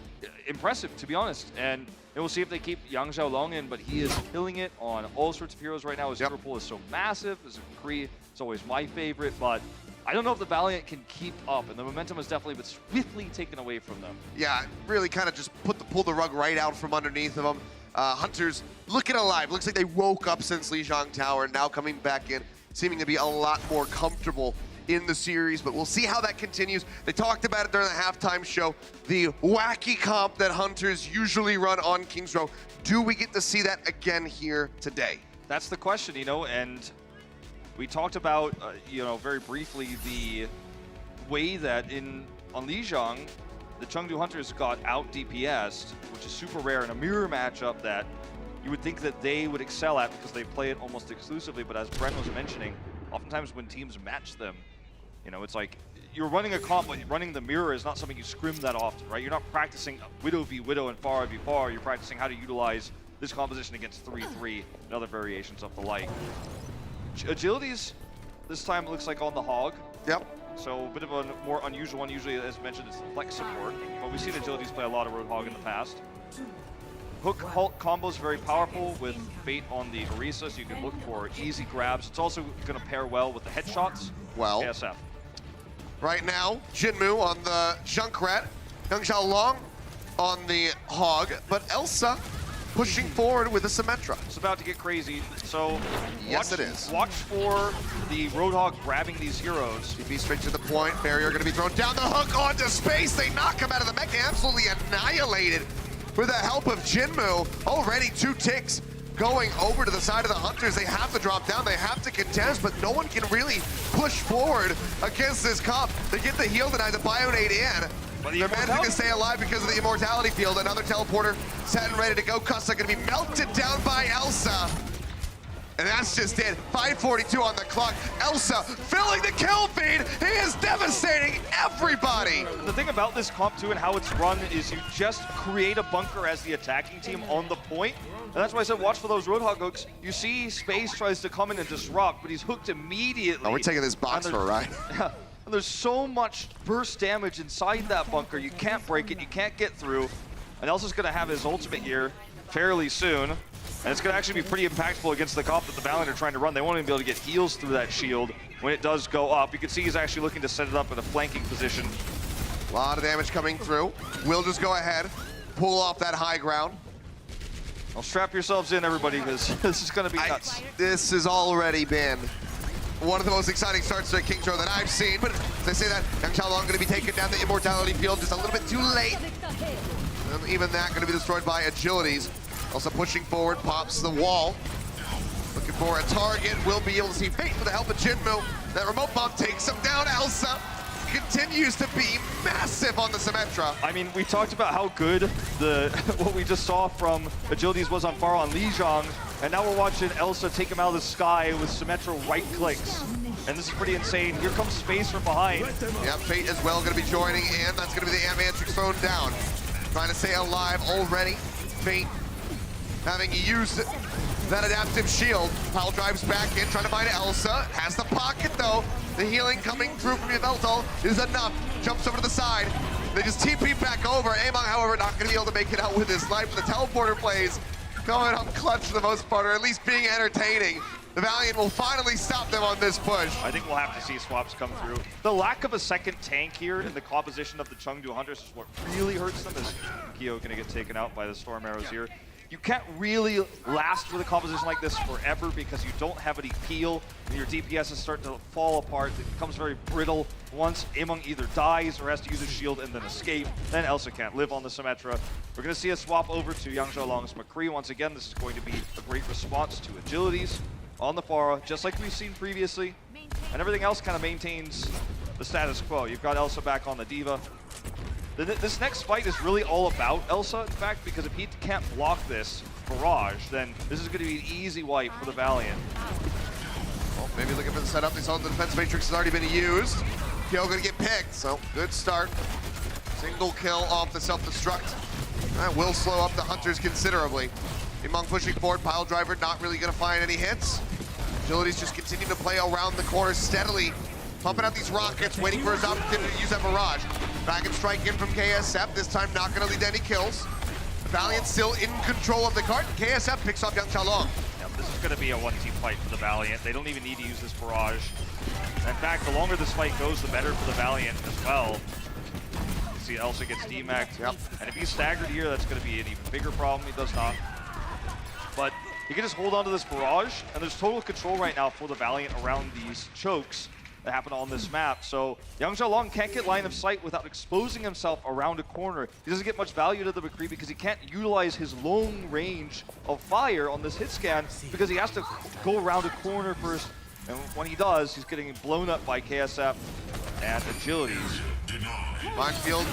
impressive, to be honest. And we'll see if they keep Yang Xiaolong in, but he is killing it on all sorts of heroes right now. His Liverpool is so massive. His McCree is always my favorite, but I don't know if the Valiant can keep up, and the momentum has definitely been swiftly taken away from them. Yeah, really kind of just pull the rug right out from underneath of them. Hunters looking alive. Looks like they woke up since Lijiang Tower, now coming back in, seeming to be a lot more comfortable in the series, but we'll see how that continues. They talked about it during the halftime show, the wacky comp that Hunters usually run on King's Row. Do we get to see that again here today? That's the question, you know, and we talked about, you know, very briefly the way that on Lijiang, the Chengdu Hunters got out DPS'd, which is super rare in a mirror matchup that you would think that they would excel at because they play it almost exclusively, but as Brent was mentioning, oftentimes when teams match them, you know, it's like you're running a comp, but running the mirror is not something you scrim that often, right? You're not practicing Widow v Widow and Pharah v Pharah. You're practicing how to utilize this composition against 3-3 and other variations of the like. Agilities, this time it looks like on the Hog. Yep. So a bit of a more unusual one. Usually, as mentioned, it's the flex support, but we've seen Agilities play a lot of Roadhog in the past. Hook halt combo is very powerful with bait on the Orisa, so you can look for easy grabs. It's also going to pair well with the headshots. Well, ASF. Right now, Jinmu on the Junkrat, Yang Xiaolong on the Hog, but Elsa pushing forward with the Symmetra. It's about to get crazy, so yes, it is. Watch for the Roadhog grabbing these heroes. TP straight to the point. Barrier going to be thrown down the hook onto space. They knock him out of the mech, absolutely annihilated with the help of Jinmu. Already 2 ticks going over to the side of the Hunters. They have to drop down, they have to contest, but no one can really push forward against this comp. They get the heal denied, the Bionade in. They're managing to stay alive because of the immortality field. Another teleporter set and ready to go. Custa going to be melted down by Elsa. And that's just it. 5:42 on the clock. Elsa filling the kill feed. He is devastating everybody. The thing about this comp too and how it's run is you just create a bunker as the attacking team on the point. And that's why I said watch for those Roadhog hooks. You see Space tries to come in and disrupt, but he's hooked immediately. Oh, we're taking this box for a ride. And there's so much burst damage inside that bunker. You can't break it, you can't get through. And Elsa's gonna have his ultimate here fairly soon. And it's going to actually be pretty impactful against the comp that the Valiant are trying to run. They won't even be able to get heals through that shield when it does go up. You can see he's actually looking to set it up in a flanking position. A lot of damage coming through. We'll just go ahead, pull off that high ground. Well, strap yourselves in, everybody, because this is going to be nuts. This has already been one of the most exciting starts to King's Row that I've seen. But as I say that, Yang Xiaolong going to be taking down the immortality field just a little bit too late. And even that going to be destroyed by Agilities. Also pushing forward, pops the wall. Looking for a target, will be able to see fate with the help of Jinmu. That remote bomb takes him down. Elsa continues to be massive on the Symmetra. I mean, we talked about how good what we just saw from Agilities was on Pharah on Lijiang, and now we're watching Elsa take him out of the sky with Symmetra right clicks. And this is pretty insane. Here comes Space from behind. Yeah, Fate as well going to be joining in. That's going to be the Ant-Matrix thrown down. Trying to stay alive already. Fate having used that adaptive shield. Pal drives back in, trying to find Elsa. Has the pocket though. The healing coming through from Gibraltar is enough. Jumps over to the side. They just TP back over. Among, however, not going to be able to make it out with his life. The teleporter plays coming up clutch for the most part, or at least being entertaining. The Valiant will finally stop them on this push. I think we'll have to see swaps come through. The lack of a second tank here in the composition of the Chengdu Hunters is what really hurts them, as Kyo going to get taken out by the Storm Arrows here. You can't really last with a composition like this forever because you don't have any peel and your DPS is starting to fall apart. It becomes very brittle once Among either dies or has to use his shield and then escape. Then Elsa can't live on the Symmetra. We're going to see a swap over to Yang Xiaolong's McCree once again. This is going to be a great response to Agilities on the Pharah, just like we've seen previously. And everything else kind of maintains the status quo. You've got Elsa back on the Diva. This next fight is really all about Elsa, in fact, because if he can't block this, barrage, then this is going to be an easy wipe for the Valiant. Well, maybe looking for the setup. They saw the defense matrix has already been used. Kill gonna get picked, so good start. Single kill off the self-destruct. That will slow up the Hunters considerably. Among pushing forward, pile driver not really gonna find any hits. Agility's just continuing to play around the corner steadily, pumping out these rockets, waiting for his opportunity to use that barrage. Back and strike in from KSF, this time not gonna lead to any kills. Valiant still in control of the cart. KSF picks off Yang Xiaolong. Yeah, this is going to be a one-team fight for the Valiant. They don't even need to use this barrage. In fact, the longer this fight goes, the better for the Valiant as well. You see Elsa gets demec'd. Yep. And if he's staggered here, that's going to be an even bigger problem. He does not. But he can just hold on to this barrage, and there's total control right now for the Valiant around these chokes that happen on this map. So Yang Xiaolong can't get line of sight without exposing himself around a corner. He doesn't get much value to the McCree because he can't utilize his long range of fire on this hit scan because he has to go around a corner first. And when he does, he's getting blown up by KSF and Agilities. Minefield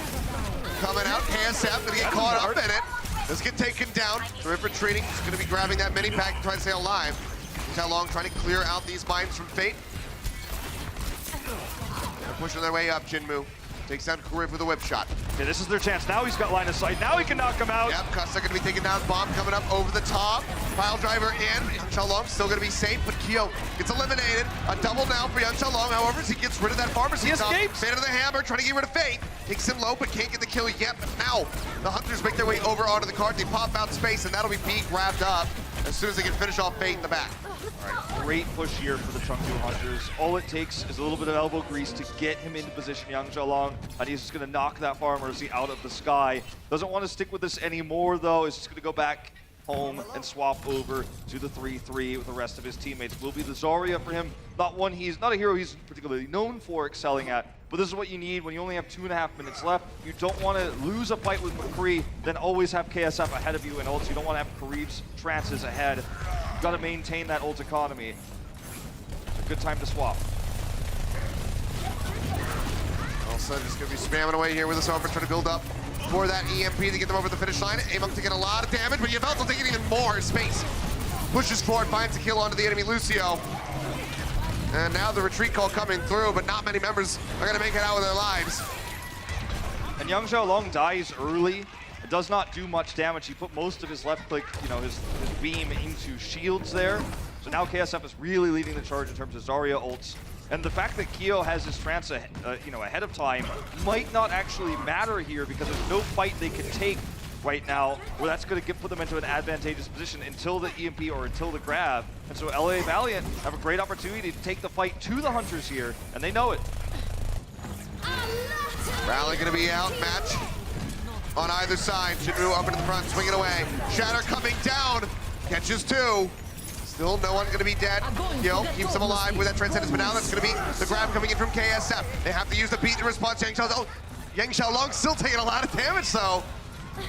coming out. KSF gonna get caught up in it. Let's get taken down. Rift retreating. He's gonna be grabbing that mini pack and trying to stay alive. Xiaolong trying to clear out these mines from Fate. They're pushing their way up. Jinmu takes down Karib with a whip shot. Okay, this is their chance. Now he's got line of sight. Now he can knock him out. Yep, Custa gonna be taking down. Bomb coming up over the top. Pile driver in. Yang Xiaolong still gonna be safe, but Kyo gets eliminated. A double now for Yang Xiaolong. However, as he gets rid of that pharmacy. He escapes. Fan of the hammer, trying to get rid of Fate. Takes him low, but can't get the kill yet. But now the Hunters make their way over onto the cart. They pop out space, and that'll be B grabbed up as soon as they can finish off Fate in the back. All right, great push here for the Chengdu Hunters. All it takes is a little bit of elbow grease to get him into position, Yang Xiaolong, and he's just going to knock that pharmacy out of the sky. Doesn't want to stick with this anymore, though. He's just going to go back home and swap over to the 3-3 with the rest of his teammates. Will be the Zarya for him. Not a hero he's particularly known for excelling at, but this is what you need when you only have 2.5 minutes left. You don't want to lose a fight with McCree, then always have KSF ahead of you, and also you don't want to have Karib's trances ahead. You've got to maintain that ult economy. It's a good time to swap. Elsa just going to be spamming away here with this offer, trying to build up for that EMP to get them over the finish line. Amok to get a lot of damage, but Yveltal taking even more space. Pushes forward, finds a kill onto the enemy Lucio. And now the retreat call coming through, but not many members are going to make it out with their lives. And Yang Xiaolong dies early. It does not do much damage. He put most of his left click, his beam into shields there. So now KSF is really leading the charge in terms of Zarya ults. And the fact that Kyo has his trance ahead of time might not actually matter here because there's no fight they can take right now where that's going to put them into an advantageous position until the EMP or until the grab. And so LA Valiant have a great opportunity to take the fight to the Hunters here, and they know it. Rally going to be out, match on either side. Chengdu up into the front, swinging away. Shatter coming down, catches two. Still no one going to be dead. Yo keeps them alive with that Transcendence, but now that's going to be the grab coming in from KSF. They have to use the beat to respond to Yang Xiaolong still taking a lot of damage though.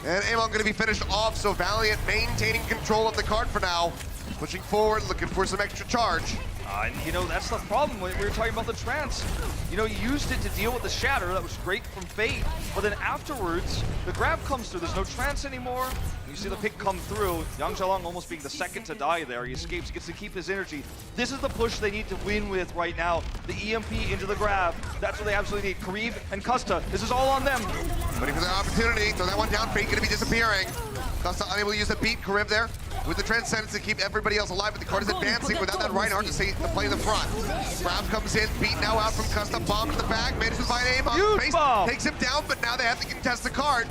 And Amon going to be finished off, so Valiant maintaining control of the cart for now. Pushing forward, looking for some extra charge. And that's the problem when we were talking about the trance. You used it to deal with the shatter. That was great from Fate. But then afterwards, the grab comes through. There's no trance anymore. You see the pick come through. Yang Xiaolong almost being the second to die there. He escapes, gets to keep his energy. This is the push they need to win with right now. The EMP into the grab. That's what they absolutely need. Karib and Custa, this is all on them. Waiting for the opportunity. Throw that one down. Fate going to be disappearing. Custa unable to use the beat. Karib there with the Transcendence to keep everybody else alive, but the card is advancing without that Reinhardt to play in the front. Grab comes in, beat now out from Custa, bomb to the back, manages to find aim on face, takes him down, but now they have to contest the card.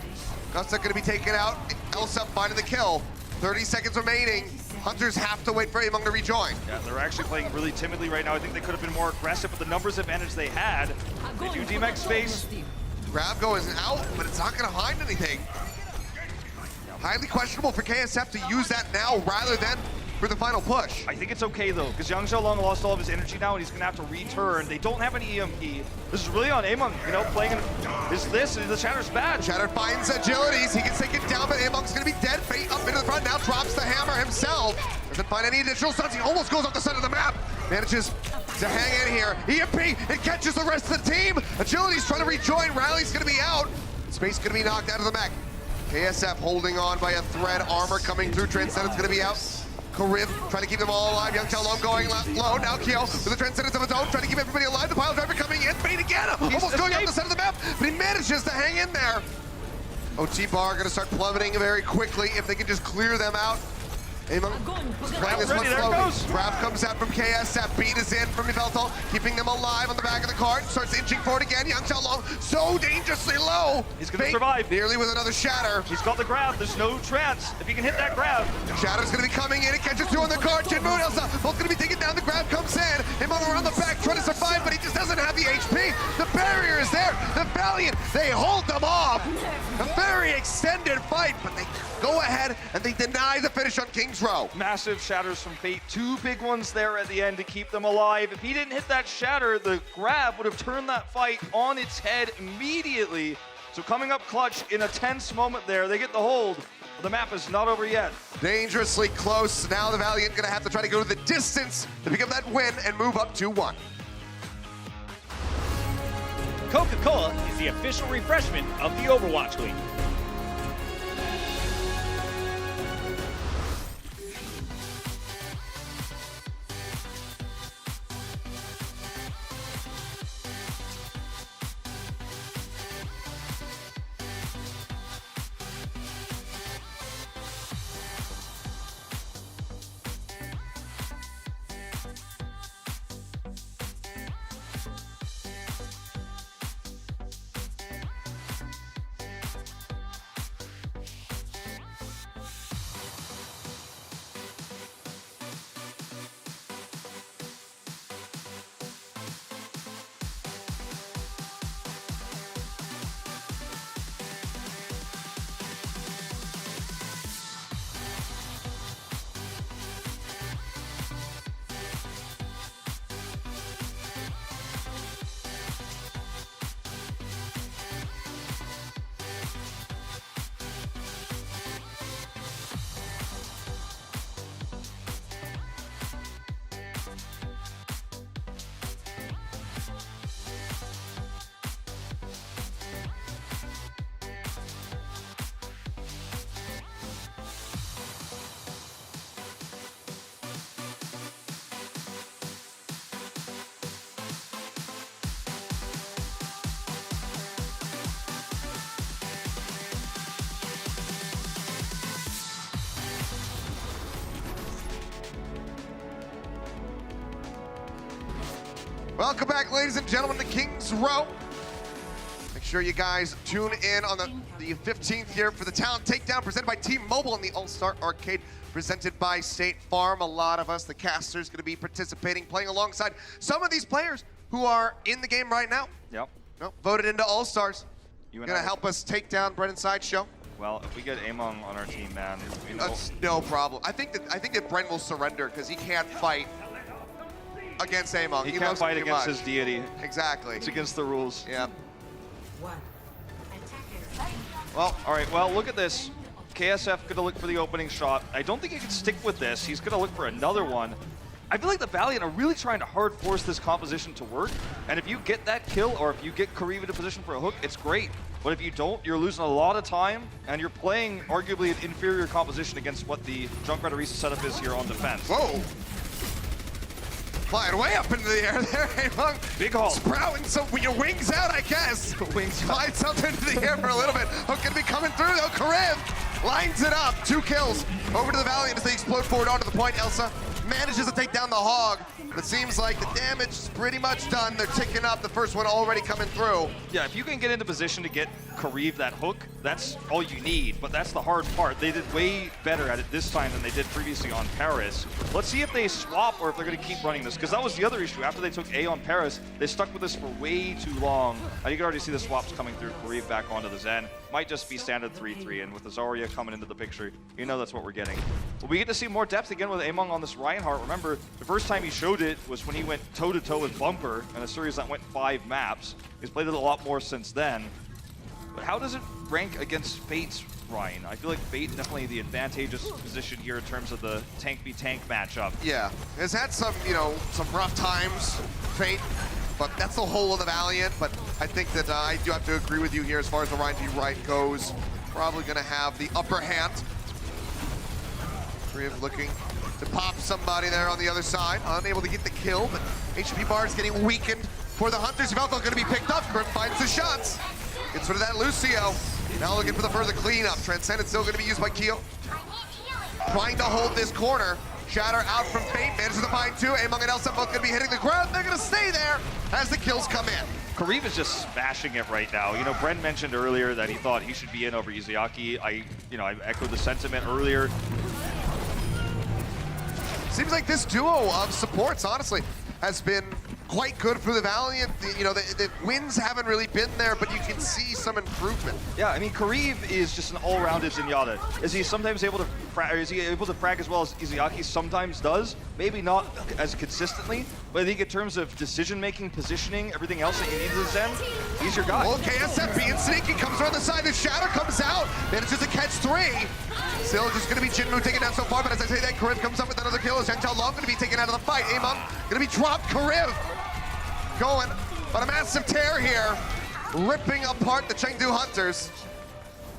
Custa going to be taken out, Elsa finding the kill. 30 seconds remaining. Hunters have to wait for Among to rejoin. Yeah, they're actually playing really timidly right now. I think they could have been more aggressive with the numbers advantage they had. They do DMX space. Grab goes out, but it's not going to find anything. Highly questionable for KSF to use that now rather than for the final push. I think it's okay though, because Yang Xiaolong lost all of his energy now and he's gonna have to return. They don't have an EMP. This is really on Amon, playing the Shatter's bad. Shatter finds Agilities, he gets taken down, but Amon's gonna be dead. Fate up into the front, now drops the hammer himself. Doesn't find any additional stuns, he almost goes off the side of the map. Manages to hang in here. EMP, it catches the rest of the team. Agility's trying to rejoin, Rally's gonna be out. Space gonna be knocked out of the mech. KSF holding on by a thread. Armor coming through. Transcendent's gonna be out. Kariv trying to keep them all alive. Young Xiaolong going low. Now Kyo with the Transcendence of his own, trying to keep everybody alive. The pile driver coming in. Bait again. Almost going up the side of the map, but he manages to hang in there. OT Bar gonna start plummeting very quickly if they can just clear them out. Amon playing this one slowly. Grab comes out from KSF. Beat is in from Gibraltar, keeping them alive on the back of the cart. Starts inching forward again. Young Xiaolong so dangerously low. He's gonna survive. Nearly with another shatter. He's got the grab. There's no chance. If he can hit that grab. Shatter's gonna be coming in. It catches through on the cart. Jinmu and Elsa both gonna be taken down. The grab comes in. Amon around the back trying to survive, but he just doesn't have the HP. The barrier is there. The Valiant, they hold them off. A very extended fight, but they go ahead and they deny the finish on King's Row. Massive shatters from Fate. Two big ones there at the end to keep them alive. If he didn't hit that shatter, the grab would have turned that fight on its head immediately. So coming up clutch in a tense moment there. They get the hold. The map is not over yet. Dangerously close. Now the Valiant gonna have to try to go to the distance to pick up that win and move up 2-1. Coca-Cola is the official refreshment of the Overwatch League. Welcome back, ladies and gentlemen, to King's Row. Make sure you guys tune in on the 15th here for the Talent Takedown presented by T-Mobile and the All-Star Arcade presented by State Farm. A lot of us, the casters, going to be participating, playing alongside some of these players who are in the game right now. Yep. No, voted into All-Stars. You Going to help us take down Brennan Sideshow. Well, if we get Amon on our team, man, That's no problem. I think that Bren will surrender because he can't fight against Amon. he can't fight against his deity. Exactly. It's against the rules. Yeah. Well, all right. Well, look at this. KSF going to look for the opening shot. I don't think he can stick with this. He's going to look for another one. I feel like the Valiant are really trying to hard force this composition to work. And if you get that kill, or if you get Kariv into position for a hook, it's great. But if you don't, you're losing a lot of time, and you're playing arguably an inferior composition against what the Junkrat Arisa setup is here on defense. Whoa. Flying way up into the air there, Amon. Big haul. Sprouting some your wings out, I guess. Wings flies up into the air for a little bit. Hook gonna be coming through though. Kariv lines it up. 2 kills over to the Valiant as they explode forward onto the point. Elsa manages to take down the Hog. But it seems like the damage is pretty much done. They're ticking up. The first one already coming through. Yeah, if you can get into position to get Kariv that hook, that's all you need. But that's the hard part. They did way better at it this time than they did previously on Paris. Let's see if they swap or if they're going to keep running this. Because that was the other issue. After they took A on Paris, they stuck with this for way too long. And you can already see the swaps coming through. Kariv back onto the Zen. Might just be standard 3-3. And with the Zarya coming into the picture, you know that's what we're getting. But we get to see more depth again with Amon on this Reinhardt. Remember, the first time he showed it was when he went toe-to-toe with Bumper in a series that went 5 maps. He's played it a lot more since then. But how does it rank against Fate's Ryan? I feel like Fate definitely the advantageous position here in terms of the tank-be-tank matchup. Yeah, has had some, some rough times, Fate, but that's the whole of the Valiant. But I think that I do have to agree with you here as far as the Ryan v. Right goes. probably going to have the upper hand. Kriv looking to pop somebody there on the other side. Unable to get the kill, but HP bar is getting weakened for the Hunters. Yveltal going to be picked up. Kriv finds the shots. Gets rid of that Lucio. Now looking for the further cleanup. Transcendence still going to be used by Keo. Trying to hold this corner. Shatter out from Fate, manages to find two. Among and Elsa both going to be hitting the ground. They're going to stay there as the kills come in. Kariv is just smashing it right now. You know, Bren mentioned earlier that he thought he should be in over Izayaki. I echoed the sentiment earlier. Seems like this duo of supports, honestly, has been quite good for the Valiant. The wins haven't really been there, but you can see some improvement. Yeah, I mean, Kariv is just an all-rounded Zenyatta. Is he sometimes able to frag as well as Izayaki sometimes does? Maybe not as consistently, but I think in terms of decision-making, positioning, everything else that you need to Zen, he's your guy. Well, KSF being sneaky, comes around the side, the Shatter comes out, manages to catch three. Still just going to be Jinmu taken down so far, but as I say that, Kariv comes up with another kill. Zheng Long going to be taken out of the fight. Among going to be dropped. Kariv going on a massive tear here, ripping apart the Chengdu Hunters.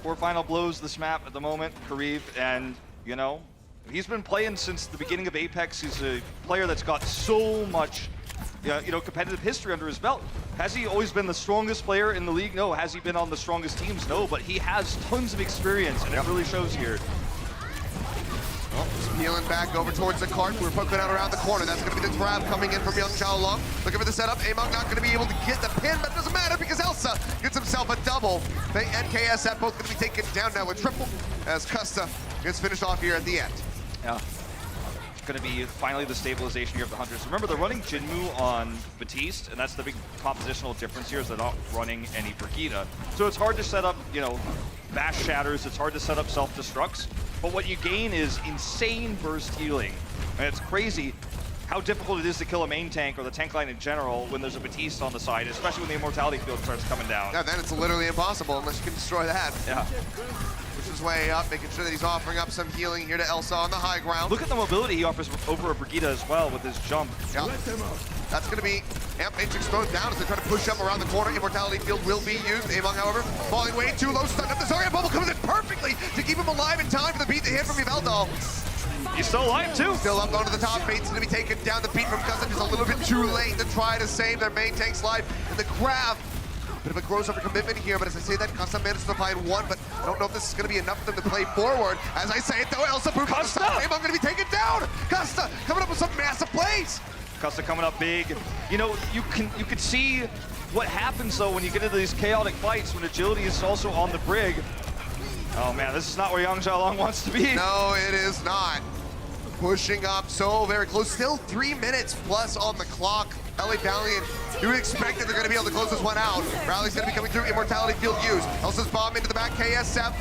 4 final blows this map at the moment, Kariv, and you know, he's been playing since the beginning of Apex. He's a player that's got so much competitive history under his belt. Has he always been the strongest player in the league? No. Has he been on the strongest teams? No, but he has tons of experience, and it really shows here. Oh, peeling back over towards the cart. We're poking out around the corner. That's going to be the grab coming in from Young Xiaolong. Looking for the setup. Among not going to be able to get the pin, but it doesn't matter because Elsa gets himself a double. They and KSF both going to be taken down now with triple as Custa gets finished off here at the end. Yeah. Going to be finally the stabilization here of the Hunters. Remember, they're running Jinmu on Batiste, and that's the big compositional difference here is they're not running any Brigitte. So it's hard to set up, bash shatters. It's hard to set up self-destructs. But what you gain is insane burst healing. And it's crazy how difficult it is to kill a main tank or the tank line in general when there's a Batiste on the side, especially when the immortality field starts coming down. Yeah, then it's literally impossible unless you can destroy that. Yeah. His way up, making sure that he's offering up some healing here to Elsa on the high ground. Look at the mobility he offers over a Brigitte as well with his jump. Yeah. That's going to be Amp H exposed down as they try to push up around the corner. Immortality field will be used. Among, however, falling way too low, stunned up. The Zarya bubble comes in perfectly to keep him alive in time for the beat to hit from Yveltal. He's still alive too. Still up onto the top. Fate's going to be taken down. The beat from Cousin is a little bit too late to try to save their main tank's life. And the grab. Bit of a gross over commitment here, but as I say that, Custa managed to find one, but I don't know if this is going to be enough for them to play forward. As I say it though, Elsa Boom on the side. I'm going to be taken down. Custa coming up with some massive plays. Custa coming up big. You know, you can see what happens though when you get into these chaotic fights when agility is also on the brig. Oh man, this is not where Yang Xiaolong wants to be. No, it is not. Pushing up so very close. Still 3 minutes plus on the clock. LA Valiant, you would expect that they're going to be able to close this one out. Rally's going to be coming through. Immortality field used. Elsa's bomb into the back. KSF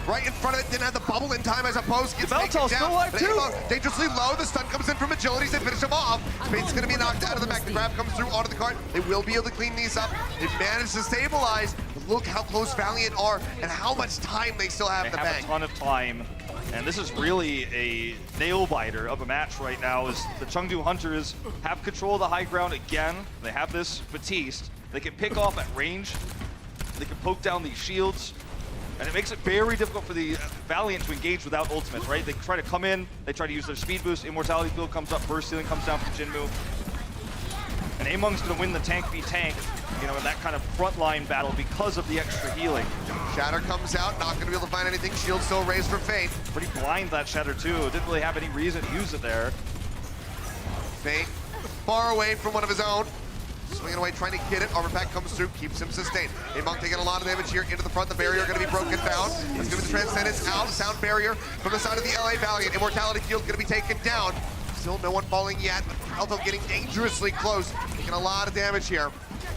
right in front of it. Didn't have the bubble in time as opposed. Gets taken down. Still alive too. Dangerously low. The stun comes in from agilities. They finish him off. Spade's going to be knocked out of the back. The grab comes through onto the cart. They will be able to clean these up. They've managed to stabilize. But look how close Valiant are and how much time they still have in the bank. They have a ton of time. And this is really a nail-biter of a match right now as the Chengdu Hunters have control of the high ground again. They have this Batiste. They can pick off at range. They can poke down these shields. And it makes it very difficult for the Valiant to engage without ultimates, right? They try to come in, they try to use their speed boost, Immortality field comes up, burst healing comes down from Jinmu. And Among's gonna win the tank v tank, in that kind of frontline battle because of the extra healing. Shatter comes out, not gonna be able to find anything. Shield still raised for Fate. Pretty blind, that Shatter too. Didn't really have any reason to use it there. Fate far away from one of his own. Swinging away, trying to get it. Armor pack comes through, keeps him sustained. Among taking a lot of damage here into the front. The barrier going to be broken down. It's going to be the Transcendence out. Sound barrier from the side of the LA Valiant. Immortality field going to be taken down. Still no one falling yet, but Alto getting dangerously close. Taking a lot of damage here.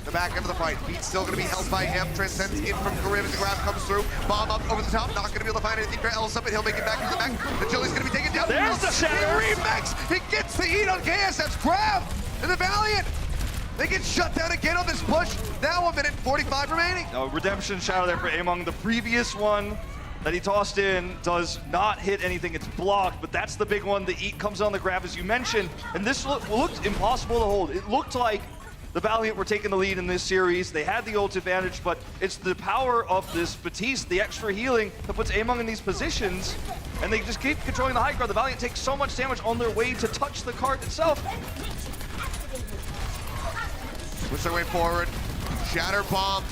The back end of the fight. Beat's still going to be held by him. Transcendence in from Karim as the grab comes through. Bomb up over the top. Not going to be able to find anything for Elsa, but he'll make it back into the back. Agility's going to be taken down. There's the Shatter. Remix. He gets the heat on KSF's grab. And the Valiant, they get shut down again on this push. Now 1 minute 45 remaining. Redemption Shadow there for Among. The previous one that he tossed in does not hit anything. It's blocked, but that's the big one. The eat comes on the grab, as you mentioned. And this looked impossible to hold. It looked like the Valiant were taking the lead in this series. They had the ult advantage, but it's the power of this Batiste, the extra healing, that puts Among in these positions, and they just keep controlling the high ground. The Valiant takes so much damage on their way to touch the cart itself. Push their way forward. Shatter bomb.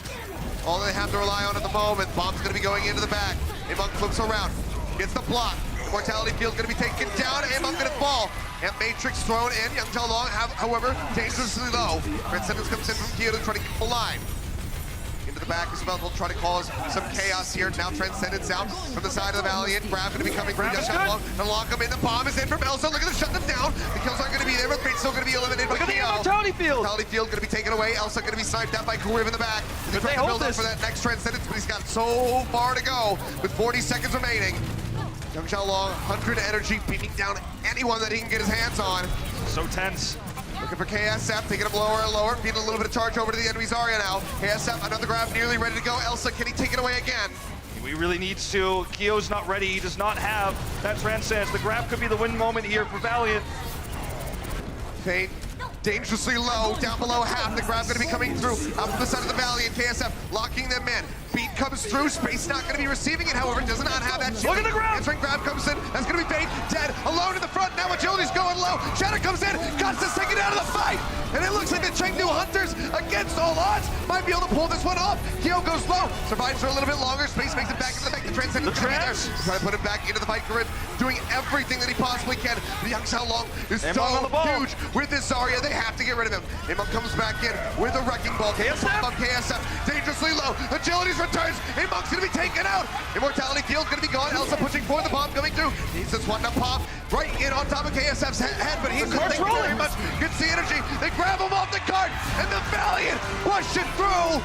All they have to rely on at the moment. Bomb's going to be going into the back. Among flips around. Gets the block. Mortality Field's going to be taken down. Among going to fall. And Matrix thrown in. Young Tao Long, however, dangerously low. Transcendence comes in from Kyoto trying to keep him alive. Into the back as well. We'll try to cause some chaos here. Now Transcendence out from the side of the Valiant. Grab going to be coming from Young Tao Long. And lock him in. The bomb is in from Elsa. Looking to shut them down. The kills aren't going to be there, but Fate's still going to be eliminated by KO. Mortality Field! Mortality Field going to be taken away. Elsa going to be sniped out by Karim in the back. He's trying to build up for that next Transcendence, but he's got so far to go with 40 seconds remaining. Young Xiaolong, 100 energy, beating down anyone that he can get his hands on. So tense. Looking for KSF, taking him lower and lower, feeding a little bit of charge over to the enemy Zarya now. KSF, another grab, nearly ready to go. Elsa, can he take it away again? He really needs to. Kyo's not ready. He does not have that Transcendence. The grab could be the win moment here for Valiant. Fate dangerously low, down below half. The grab going to be coming through up from the side of the Valiant. KSF locking them in. Beat comes through. Space not going to be receiving it, however, does not have that. Look at the grab! Answering grab comes in. That's going to be Fate dead, alone in the front. Now Agility's going low. Shatter comes in. Constance taken out of the fight. And it looks like the Chengdu Hunters, against all odds, might be able to pull this one off. Kyo goes low. Survives for a little bit longer. Space makes it back into the back. The Transcendence trying to put him back into the fight. Karim doing everything that he possibly can. The Young Xiaolong is so huge with this Zarya. They have to get rid of him. Amon comes back in with a wrecking ball. KSF dangerously low. Agility's returns. Amon's going to be taken out. Immortality Field's going to be gone. Elsa pushing for the bomb coming through. Needs this one to pop right in on top of KSF's head, but he's thank you very much. Gets the energy. They grab him off the cart, and the Valiant push it through.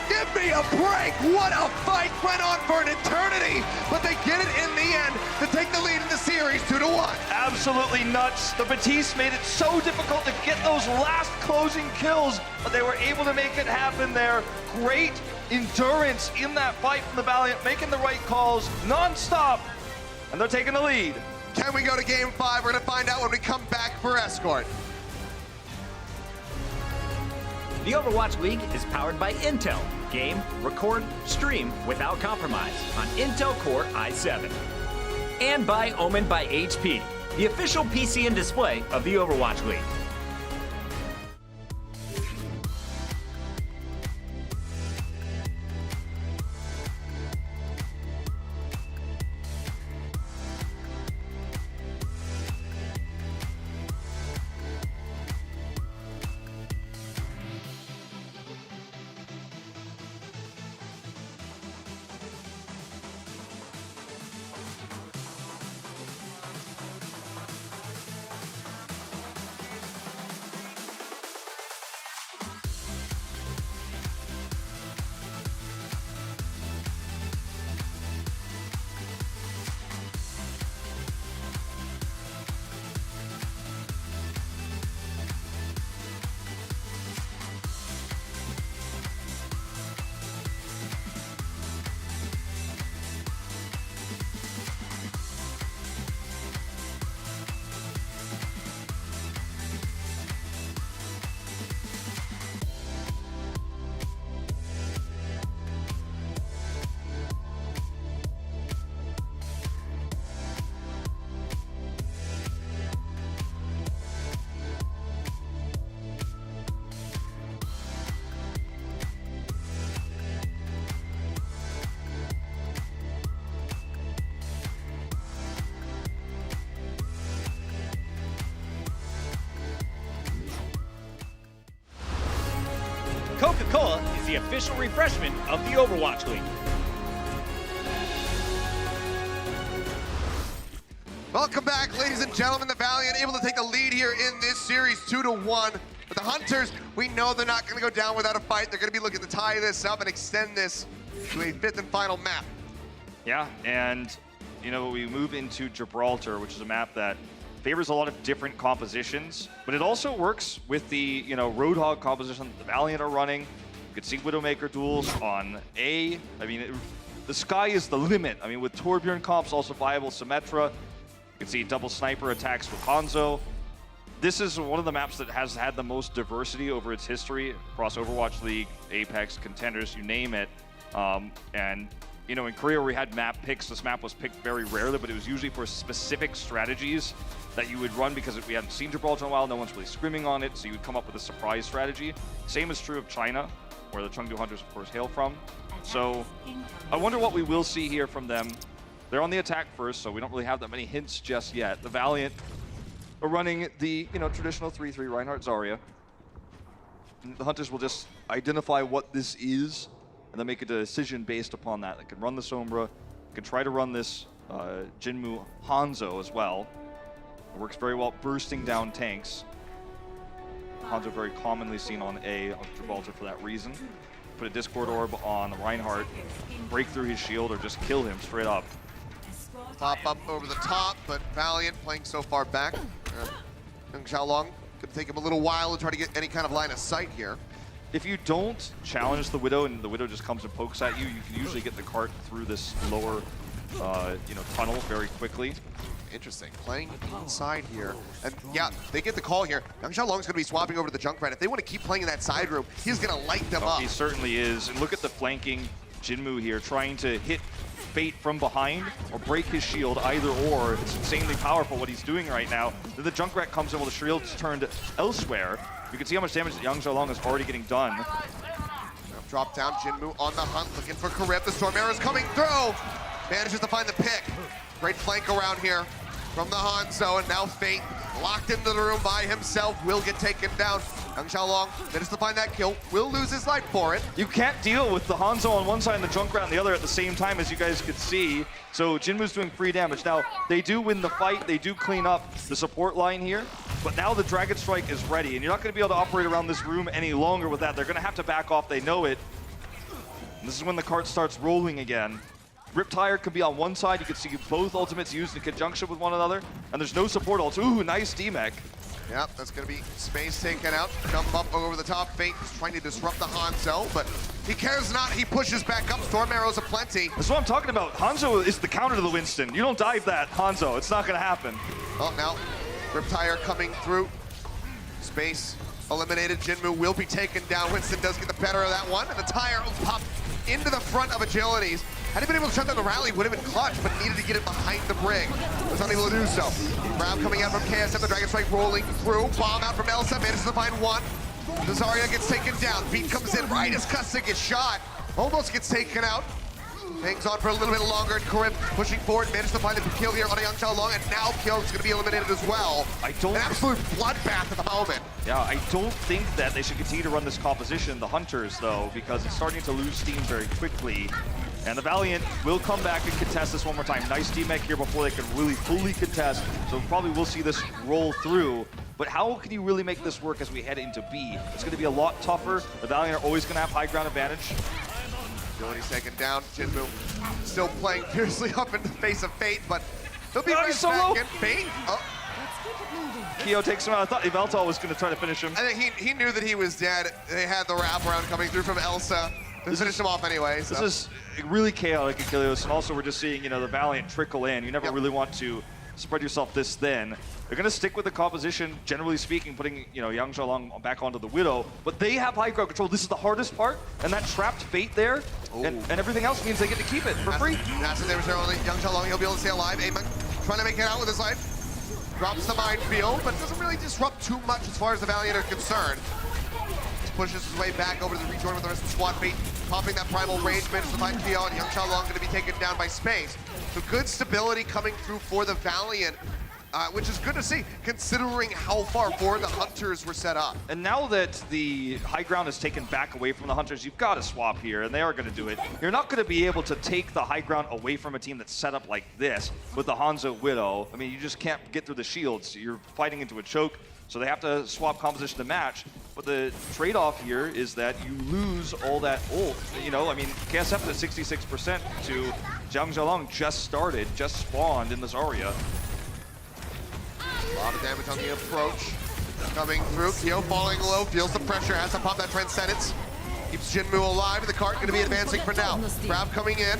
Give me a break. What a fight went on for an eternity, but they get it in the end to take the lead in the series 2-1. Absolutely nuts. The Batiste made it so difficult to get those last closing kills, but they were able to make it happen there. Great endurance in that fight from the Valiant, making the right calls non-stop, and they're taking the lead. Can we go to game 5? We're going to find out when we come back for Escort. The Overwatch League is powered by Intel. Game, record, stream without compromise on Intel Core i7. And by Omen by HP, the official PC and display of the Overwatch League. Coca-Cola is the official refreshment of the Overwatch League. Welcome back, ladies and gentlemen. The Valiant able to take the lead here in this series 2-1. But the Hunters, we know they're not going to go down without a fight. They're going to be looking to tie this up and extend this to a 5th and final map. Yeah, and you know, we move into Gibraltar, which is a map that favors a lot of different compositions, but it also works with the, you know, Roadhog composition the Valiant are running. You could see Widowmaker duels on A. I mean, the sky is the limit. I mean, with Torbjorn comps, also viable Symmetra. You can see double sniper attacks with Hanzo. this is one of the maps that has had the most diversity over its history across Overwatch League, Apex, Contenders, you name it. And you know, in Korea where we had map picks, this map was picked very rarely, but it was usually for specific strategies that you would run because we hadn't seen Gibraltar in a while, no one's really screaming on it, so you would come up with a surprise strategy. Same is true of China, where the Chengdu Hunters, of course, hail from. So I wonder what we will see here from them. They're on the attack first, so we don't really have that many hints just yet. The Valiant are running the, you know, traditional 3-3 Reinhardt Zarya. And the Hunters will just identify what this is, and then make a decision based upon that. They can run the Sombra, can try to run this Jinmu Hanzo as well. It works very well bursting down tanks. Hanzo very commonly seen on A of Gibraltar for that reason. Put a Discord Orb on Reinhardt, break through his shield, or just kill him straight up. Pop up over the top, but Valiant playing so far back. Young Xiaolong could take him a little while to try to get any kind of line of sight here. If you don't challenge the Widow and the Widow just comes and pokes at you, you can usually get the cart through this lower you know, tunnel very quickly. Interesting, playing inside here. And yeah, they get the call here. Young Xiaolong's gonna be swapping over to the Junkrat. If they want to keep playing in that side room, he's gonna light them up. He certainly is. And look at the flanking Jinmu here, trying to hit Fate from behind or break his shield, either or. It's insanely powerful what he's doing right now. Then the Junkrat comes in while the shield's turned elsewhere. You can see how much damage that Young Xiaolong is already getting done. Drop down, Jinmu on the hunt, looking for Karib. The Storm Arrow's coming through. Manages to find the pick. Great flank around here from the Hanzo, and now Fate locked into the room by himself, will get taken down. Young Xiaolong manages to find that kill, will lose his life for it. You can't deal with the Hanzo on one side and the Junkrat on the other at the same time, as you guys could see. So Jinmu's doing free damage. Now, they do win the fight, they do clean up the support line here, but now the Dragon Strike is ready, and you're not gonna be able to operate around this room any longer with that. They're gonna have to back off, they know it. And this is when the cart starts rolling again. Riptire could be on one side, you can see both ultimates used in conjunction with one another, and there's no support ults. Ooh, nice D-Mech. Yep, that's gonna be space taken out. Jump up over the top. Fate is trying to disrupt the Hanzo, but he cares not. He pushes back up. Storm arrows aplenty. That's what I'm talking about. Hanzo is the counter to the Winston. You don't dive that Hanzo. It's not gonna happen. Oh, now Riptire coming through. Space eliminated. Jinmu will be taken down. Winston does get the better of that one, and the tire will pop into the front of Agilities. Had he been able to shut down the rally, would have been clutch, but needed to get it behind the brig. Was unable to do so. Grab coming out from KSM, the Dragon Strike rolling through. Bomb out from Elsa, manages to find one. Zarya gets taken down. Beat comes in right as Kustik gets shot. Almost gets taken out. Hangs on for a little bit longer, and Karib pushing forward, managed to find the kill here on a Young Xiaolong, and now Kill is going to be eliminated as well. An absolute bloodbath at the moment. Yeah, I don't think that they should continue to run this composition, the Hunters, though, because it's starting to lose steam very quickly. And the Valiant will come back and contest this one more time. Nice D-Mech here before they can really fully contest, so probably we'll see this roll through. But how can you really make this work as we head into B? It's going to be a lot tougher. The Valiant are always going to have high ground advantage. Agility's taken down. Jinmu still playing fiercely up in the face of Fate, but he'll be right back in. Fate? Oh. Keo takes him out. I thought Gibraltar was going to try to finish him. I think he knew that he was dead. They had the wraparound coming through from Elsa to finish him off anyway. So. This is really chaotic, Achilles, and also we're just seeing, you know, the Valiant trickle in. You never really want to spread yourself this thin. They're going to stick with the composition, generally speaking, putting, you know, Young Xiaolong back onto the Widow, but they have high ground control. This is the hardest part, and that trapped Fate there, and everything else means they get to keep it for free. That's the difference. Only Young Xiaolong, he'll be able to stay alive. Amon trying to make it out with his life. Drops the minefield, but doesn't really disrupt too much as far as the Valiant are concerned. Just pushes his way back over to the rejoin with the rest of the squad. Fate popping that primal rage, manages to find Keo, and Young Xiaolong going to be taken down by Space. So good stability coming through for the Valiant. Which is good to see, considering how far forward the Hunters were set up. And now that the high ground is taken back away from the Hunters, you've got to swap here, and they are going to do it. You're not going to be able to take the high ground away from a team that's set up like this with the Hanzo Widow. I mean, you just can't get through the shields. You're fighting into a choke, so they have to swap composition to match. But the trade-off here is that you lose all that ult. You know, I mean, KSF at 66% to Young Xiaolong just started, just spawned in this Zarya. A lot of damage on the approach. Coming through, Keo falling low, feels the pressure, has to pop that Transcendence. Keeps Jinmu alive, the cart gonna be advancing for now. Grab coming in,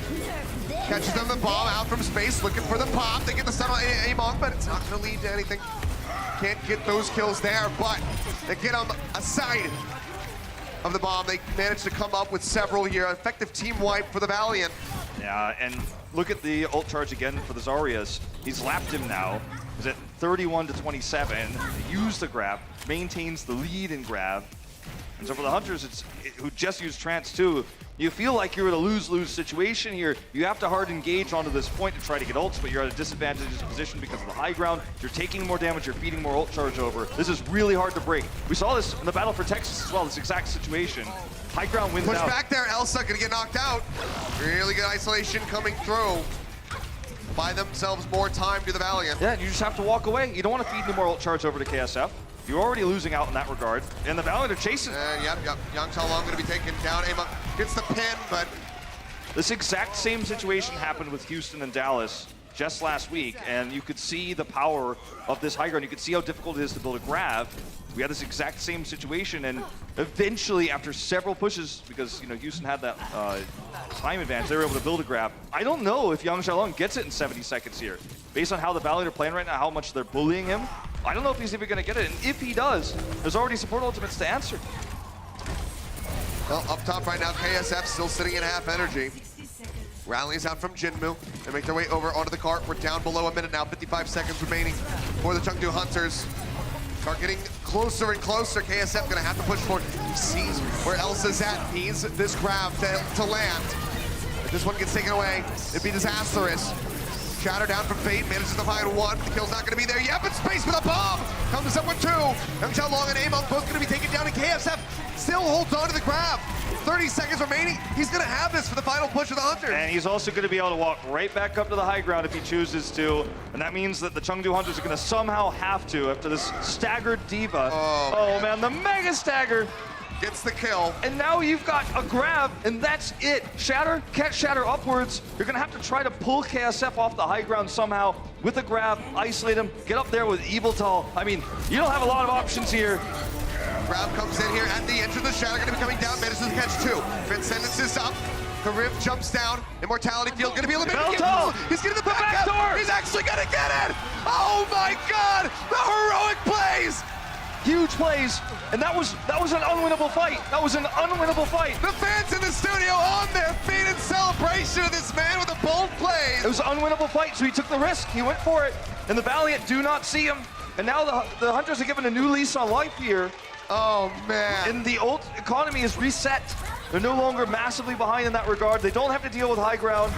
catches them the bomb out from space, looking for the pop. They get the stun on Amon, but it's not gonna lead to anything. Can't get those kills there, but they get them aside of the bomb. They managed to come up with several here. Effective team wipe for the Valiant. Yeah, and look at the ult charge again for the Zarya's. He's lapped him now. He's at 31 to 27. Used the grab, maintains the lead in grab. And so for the Hunters, who just used Trance too, you feel like you're in a lose-lose situation here. You have to hard engage onto this point to try to get ults, but you're at a disadvantageous position because of the high ground. You're taking more damage, you're feeding more ult charge over. This is really hard to break. We saw this in the battle for Texas as well, this exact situation. High ground wins Push out. back there, Elsa gonna get knocked out. Really good isolation coming through. Buy themselves more time to the Valiant. Yeah, you just have to walk away. You don't want to feed any more ult charge over to KSF. You're already losing out in that regard. And the Valiant are chasing. Yep. Yang Xiaolong gonna be taken down. Aima gets the pin, but this exact same situation happened with Houston and Dallas just last week, and you could see the power of this high ground. You could see how difficult it is to build a grab. We had this exact same situation, and eventually, after several pushes, because Houston had that time advantage, they were able to build a grab. I don't know if Yang Xiaolong gets it in 70 seconds here. Based on how the Valiant are playing right now, how much they're bullying him, I don't know if he's even going to get it. And if he does, there's already support ultimates to answer. well, up top right now, KSF still sitting at half energy. Rallies out from Jinmu. They make their way over onto the cart. We're down below a minute now, 55 seconds remaining for the Chengdu Hunters. Cart getting closer and closer. KSF gonna have to push forward. He sees where Elsa's at. Needs this grab to land. If this one gets taken away, it'd be disastrous. Shatter down from Fate, manages to find one. The kill's not gonna be there yet, but space with a bomb! Comes up with two. Yang Xiaolong and Amon both gonna be taken down, and KSF still holds on to the grab. 30 seconds remaining. He's gonna have this for the final push of the Hunters. And he's also gonna be able to walk right back up to the high ground if he chooses to. And that means that the Chengdu Hunters are gonna somehow have to, after this staggered diva. Oh man, the mega stagger. Gets the kill. And now you've got a grab, and that's it. Shatter, can't shatter upwards. You're gonna have to try to pull KSF off the high ground somehow with a grab, isolate him, get up there with Gibraltar. I mean, you don't have a lot of options here. Grab comes in here at the entrance. The Shatter gonna be coming down, manages to catch two. Transcendence is up. Karif jumps down. Immortality Field gonna be eliminated. He's getting the back door. He's actually gonna get it. Oh my God! The heroic plays. Huge plays, and that was an unwinnable fight. That was an unwinnable fight. The fans in the studio on their feet in celebration of this man with a bold play. It was an unwinnable fight, so he took the risk. He went for it, and the Valiant do not see him. And now the Hunters are given a new lease on life here. Oh man! And the ult economy is reset. They're no longer massively behind in that regard. They don't have to deal with high ground.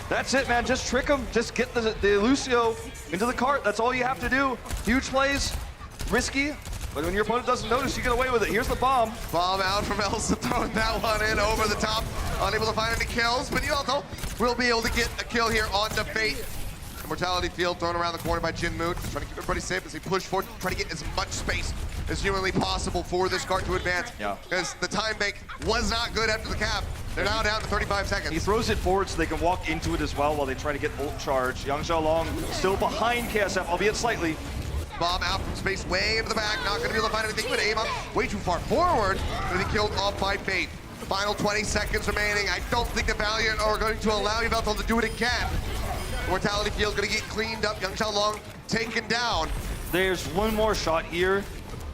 That's it, man. Just trick them. Just get the Lucio into the cart. That's all you have to do. Huge plays. Risky, but when your opponent doesn't notice, you get away with it. Here's the bomb. Bomb out from Elsa, throwing that one in over the top. Unable to find any kills, but Yalto will be able to get a kill here on the Fate. Immortality Field thrown around the corner by Jinmu, trying to keep everybody safe as he push forward, trying to get as much space as humanly possible for this cart to advance. Yeah. Because the time bank was not good after the cap. They're now down to 35 seconds. He throws it forward so they can walk into it as well while they try to get ult charge. Yang Xiaolong still behind KSF, albeit slightly. Bomb out from space, way into the back. Not going to be able to find anything, but aim up way too far forward. Going to be killed off by Fate. Final 20 seconds remaining. I don't think the Valiant are going to allow Yveltal to do it again. Mortality Field going to get cleaned up. Yang Xiaolong taken down. There's one more shot here,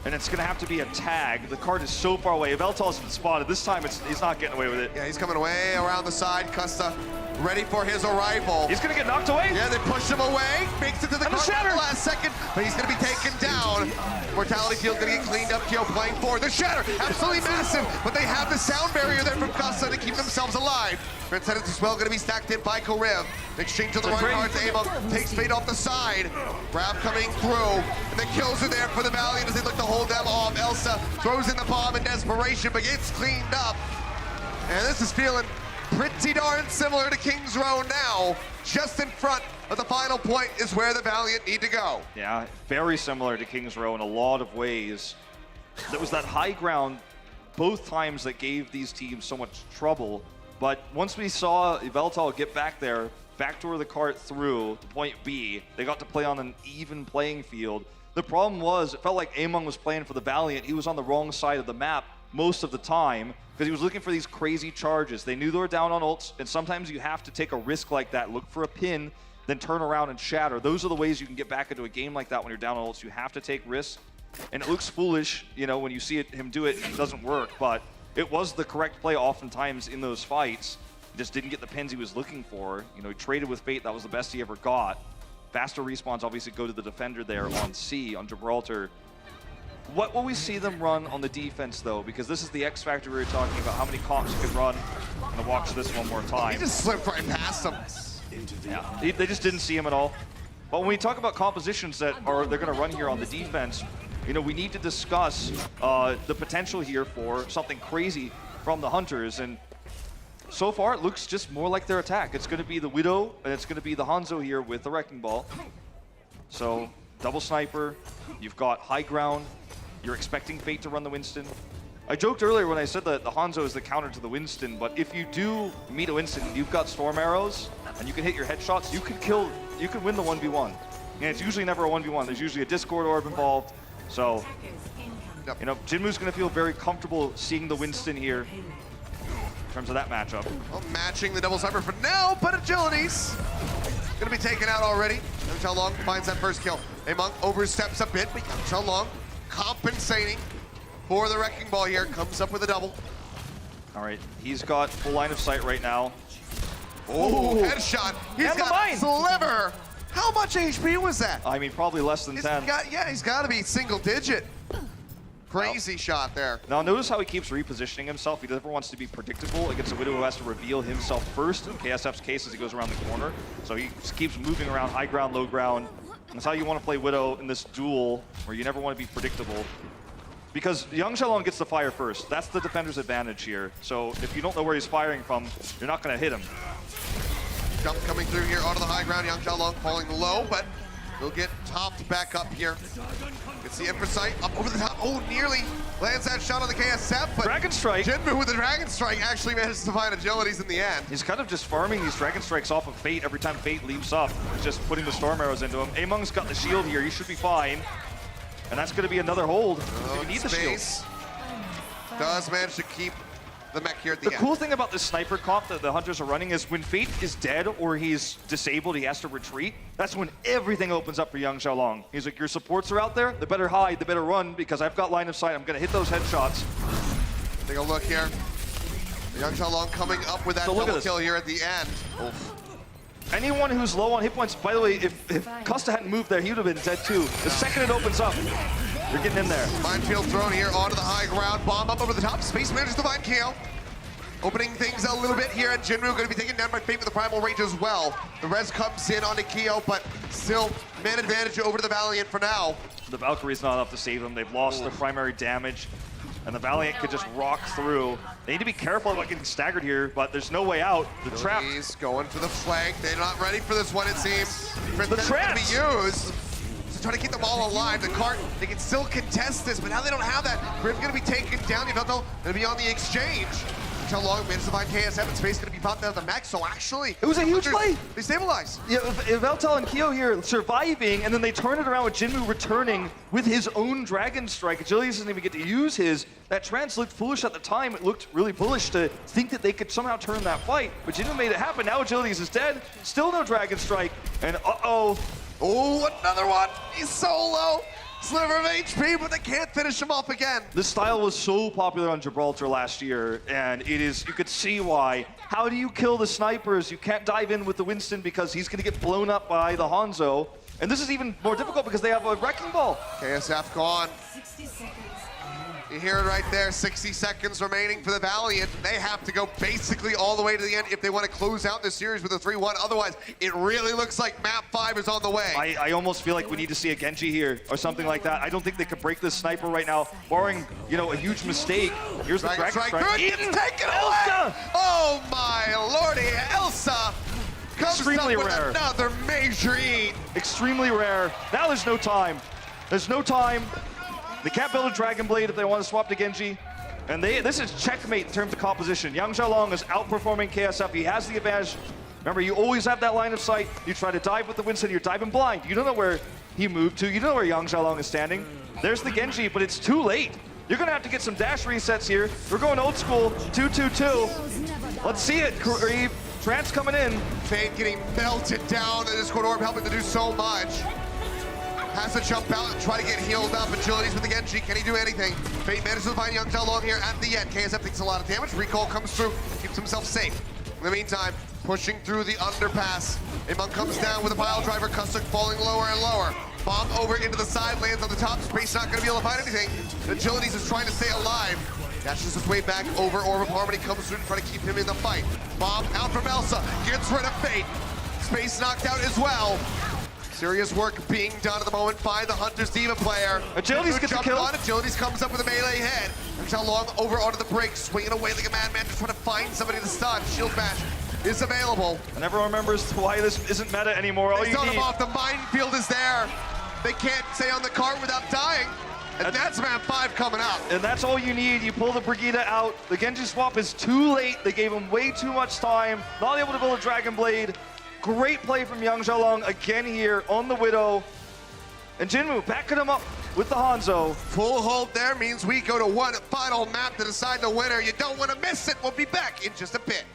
and it's going to have to be a tag. The card is so far away. Yveltal's been spotted. This time he's not getting away with it. Yeah, he's coming away around the side. Custa ready for his arrival. He's going to get knocked away. Yeah, they push him away. Makes it to the Shatter. at the last second, but he's going to be taken down. Mortality Field going to get cleaned up. Kyo playing forward. The Shatter, absolutely massive, but they have the sound barrier there from Custa to keep themselves alive. Transcendence as well going to be stacked in by Koriv. Exchange of the right cards. Amo takes Fate off the side. Grab coming through, and the kills are there for the Valiant as they look to hold them off. Elsa throws in the bomb in desperation, but gets cleaned up. And this is feeling pretty darn similar to King's Row now. Just in front of the final point is where the Valiant need to go. Yeah, very similar to King's Row in a lot of ways. There was that high ground both times that gave these teams so much trouble. But once we saw Yveltal get back there, backdoor the cart through to point B, they got to play on an even playing field. The problem was, it felt like Amon was playing for the Valiant. He was on the wrong side of the map most of the time because he was looking for these crazy charges. They knew they were down on ults, and sometimes you have to take a risk like that, look for a pin, then turn around and shatter. Those are the ways you can get back into a game like that when you're down on ults. You have to take risks. And it looks foolish, you know, when you see him do it, it doesn't work. But it was the correct play oftentimes in those fights. He just didn't get the pins he was looking for. You know, he traded with Fate. That was the best he ever got. Faster respawns obviously go to the defender there on C, on Gibraltar. What will we see them run on the defense, though? Because this is the X factor we were talking about, how many comps you could run. I'm going to watch this one more time. He just slipped right past him. Yeah, they just didn't see him at all. But when we talk about compositions that they're going to run here on the defense, you know, we need to discuss the potential here for something crazy from the Hunters. And so far, it looks just more like their attack. It's going to be the Widow, and it's going to be the Hanzo here with the Wrecking Ball. So, double sniper, you've got high ground, you're expecting Fate to run the Winston. I joked earlier when I said that the Hanzo is the counter to the Winston, but if you do meet a Winston, you've got Storm Arrows, and you can hit your headshots, you can win the 1v1. And it's usually never a 1v1. There's usually a Discord orb involved. So, you know, Jinwoo's going to feel very comfortable seeing the Winston here in terms of that matchup. Well, matching the double sniper for now, but Agility's going to be taken out already. Yang Long finds that first kill. Among oversteps a bit, but Yang Long compensating for the Wrecking Ball here. Comes up with a double. All right, he's got full line of sight right now. Oh, headshot. He's got Sliver. How much HP was that? I mean, probably less than 10. He's got to be single digit. Crazy shot there. Now notice how he keeps repositioning himself. He never wants to be predictable against a Widow who has to reveal himself first. In KSF's case, as he goes around the corner. So he just keeps moving around high ground, low ground. That's how you want to play Widow in this duel, where you never want to be predictable. Because Yang Xiaolong gets the fire first. That's the defender's advantage here. So if you don't know where he's firing from, you're not going to hit him. Jump coming through here onto the high ground. Yang Xiaolong falling low, but he'll get topped back up here. Gets the Emperor Sight up over the top. Oh, nearly lands that shot on the KSF, but Dragon Strike. Jinmu with the Dragon Strike actually manages to find Agilities in the end. He's kind of just farming these Dragon Strikes off of Fate every time Fate leaps up. He's just putting the Storm Arrows into him. Among's got the shield here. He should be fine. And that's going to be another hold. You need the shield. Does manage to keep the mech here at the end. The cool thing about this sniper comp that the Hunters are running is when Fate is dead or he's disabled, he has to retreat. That's when everything opens up for Yang Xiaolong. He's like, your supports are out there, they better hide, they better run, because I've got line of sight. I'm going to hit those headshots. Take a look here. Yang Xiaolong coming up with that double kill here at the end. Oof. Anyone who's low on hit points, by the way, if Costa hadn't moved there, he would have been dead too. The second it opens up, you're getting in there. Minefield thrown here onto the high ground. Bomb up over the top. Space manages to find KO. Opening things a little bit here, and Jinmu going to be taken down by Fate with the Primal Rage as well. The res comes in onto Kyo, but still man advantage over to the Valiant for now. The Valkyrie's not enough to save them. They've lost their primary damage, and the Valiant could just rock through. They need to be careful about getting staggered here, but there's no way out. The trap. He's going for the flank. They're not ready for this one, it seems. The trap to be used. Trying to keep them all alive. The cart, they can still contest this, but now they don't have that. Grim's going to be taken down. Yveltal going to be on the exchange. How long managed to find KSF and space going to be popped out of the mech, so actually... It was a huge play! They stabilize. Yeah, Yveltal and Kyo here surviving, and then they turn it around with Jinmu returning with his own Dragon Strike. Agilities doesn't even get to use his. That trance looked foolish at the time. It looked really bullish to think that they could somehow turn that fight, but Jinmu made it happen. Now Agilities is dead. Still no Dragon Strike, and uh-oh. Oh, another one! He's so low! Sliver of HP, but they can't finish him off again. This style was so popular on Gibraltar last year, and it is, you could see why. How do you kill the snipers? You can't dive in with the Winston because he's gonna get blown up by the Hanzo. And this is even more difficult because they have a Wrecking Ball. KSF gone. 60 seconds. You hear it right there, 60 seconds remaining for the Valiant. They have to go basically all the way to the end if they want to close out this series with a 3-1. Otherwise, it really looks like map 5 is on the way. I almost feel like we need to see a Genji here or something like that. I don't think they could break this sniper right now, barring, you know, a huge mistake. Here's the Dragon Strike. It's taken away! Oh my lordy, Elsa comes Extremely up with rare. Another major eat. Extremely rare. Now there's no time. There's no time. They can't build a Dragon Blade if they want to swap to Genji. And this is checkmate in terms of composition. Yang Xiaolong is outperforming KSF. He has the advantage. Remember, you always have that line of sight. You try to dive with the Winston, you're diving blind. You don't know where he moved to. You don't know where Yang Xiaolong is standing. There's the Genji, but it's too late. You're going to have to get some dash resets here. We're going old school, 2-2-2. Let's see it, Kareem. Trance coming in. Fade getting melted down. The Discord Orb helping to do so much. Has to jump out and try to get healed up. Agility's with the Genji. Can he do anything? Fade manages to find Young Long here at the end. KSF takes a lot of damage. Recall comes through, keeps himself safe. In the meantime, pushing through the underpass. Amon comes down with a pile driver. Custom falling lower and lower. Bomb over into the side, lands on the top. Space not going to be able to find anything. Agilities is trying to stay alive. Dashes his way back over. Orb of Harmony comes through to try to keep him in the fight. Bomb out from Elsa. Gets rid of Fate. Space knocked out as well. Serious work being done at the moment by the Hunter's Diva player. Agilities gets a kill. Agilities comes up with a melee head. Until Long over onto the break, swinging away like a madman, just trying to find somebody to stun. Shield bash is available. And everyone remembers why this isn't meta anymore. All They you start need. him off. The minefield is there. They can't stay on the cart without dying. And that's map 5 coming up. And that's all you need. You pull the Brigitte out. The Genji swap is too late. They gave him way too much time. Not able to build a Dragon Blade. Great play from Young Long again here on the Widow. And Jinwoo backing him up with the Hanzo. Full hold there means we go to one final map to decide the winner. You don't want to miss it. We'll be back in just a bit.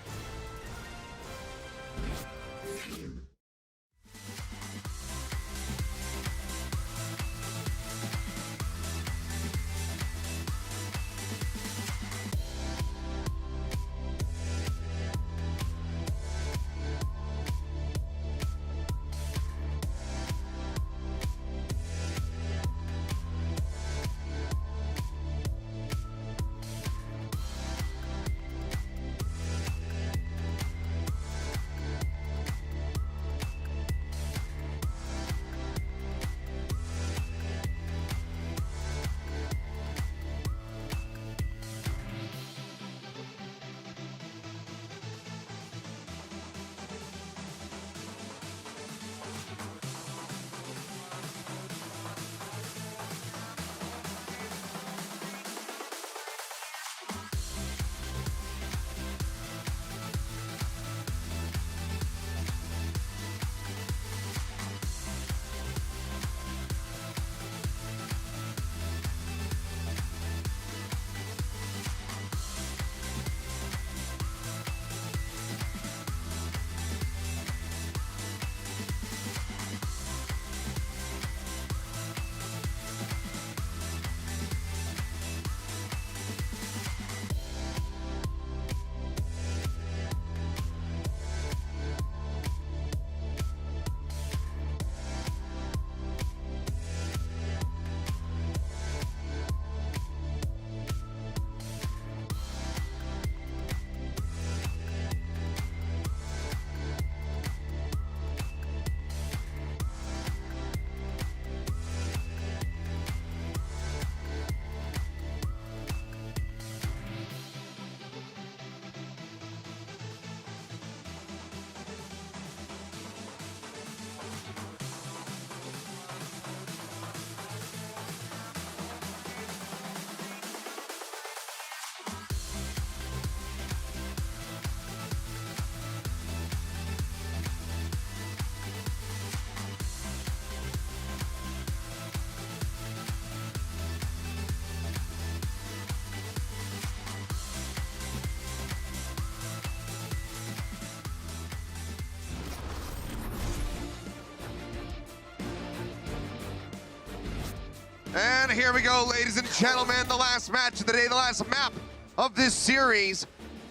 And here we go, ladies and gentlemen, the last match of the day, the last map of this series.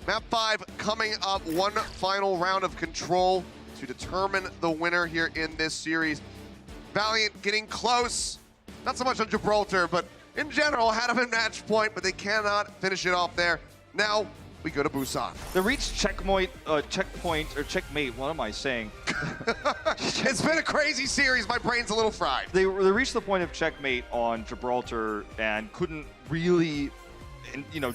Map 5 coming up, one final round of control to determine the winner here in this series. Valiant getting close, not so much on Gibraltar, but in general, had them in match point, but they cannot finish it off there. Now, we go to Busan. They reached checkmate, or checkmate, what am I saying? It's been a crazy series, my brain's a little fried. They reached the point of checkmate on Gibraltar and couldn't really,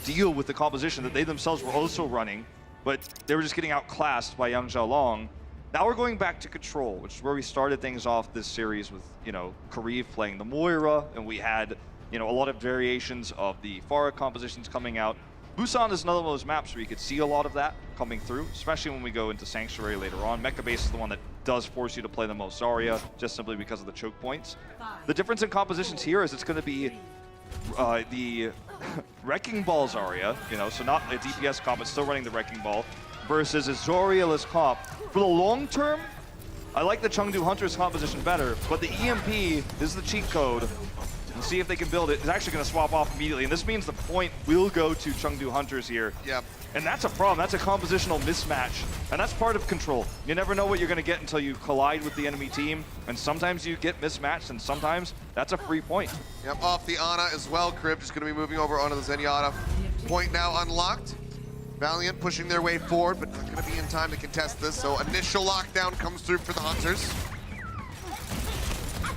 deal with the composition that they themselves were also running, but they were just getting outclassed by Young Long. Now we're going back to Control, which is where we started things off this series with, Kariv playing the Moira, and we had, a lot of variations of the Pharah compositions coming out. Busan is another one of those maps where you could see a lot of that coming through, especially when we go into Sanctuary later on. Mecha Base is the one that does force you to play the most Zarya, just simply because of the choke points. The difference in compositions here is it's going to be the Wrecking Ball Zarya, so not a DPS comp, but still running the Wrecking Ball, versus a Zorialist comp. For the long term, I like the Chengdu Hunters composition better, but the EMP is the cheat code. And see if they can build it. It's actually going to swap off immediately, and this means the point will go to Chengdu Hunters here. Yep. And that's a problem. That's a compositional mismatch, and that's part of control. You never know what you're going to get until you collide with the enemy team, and sometimes you get mismatched, and sometimes that's a free point. Yep, off the Ana as well. Crib just going to be moving over onto the Zenyatta. Point now unlocked. Valiant pushing their way forward, but not going to be in time to contest this. So initial lockdown comes through for the Hunters.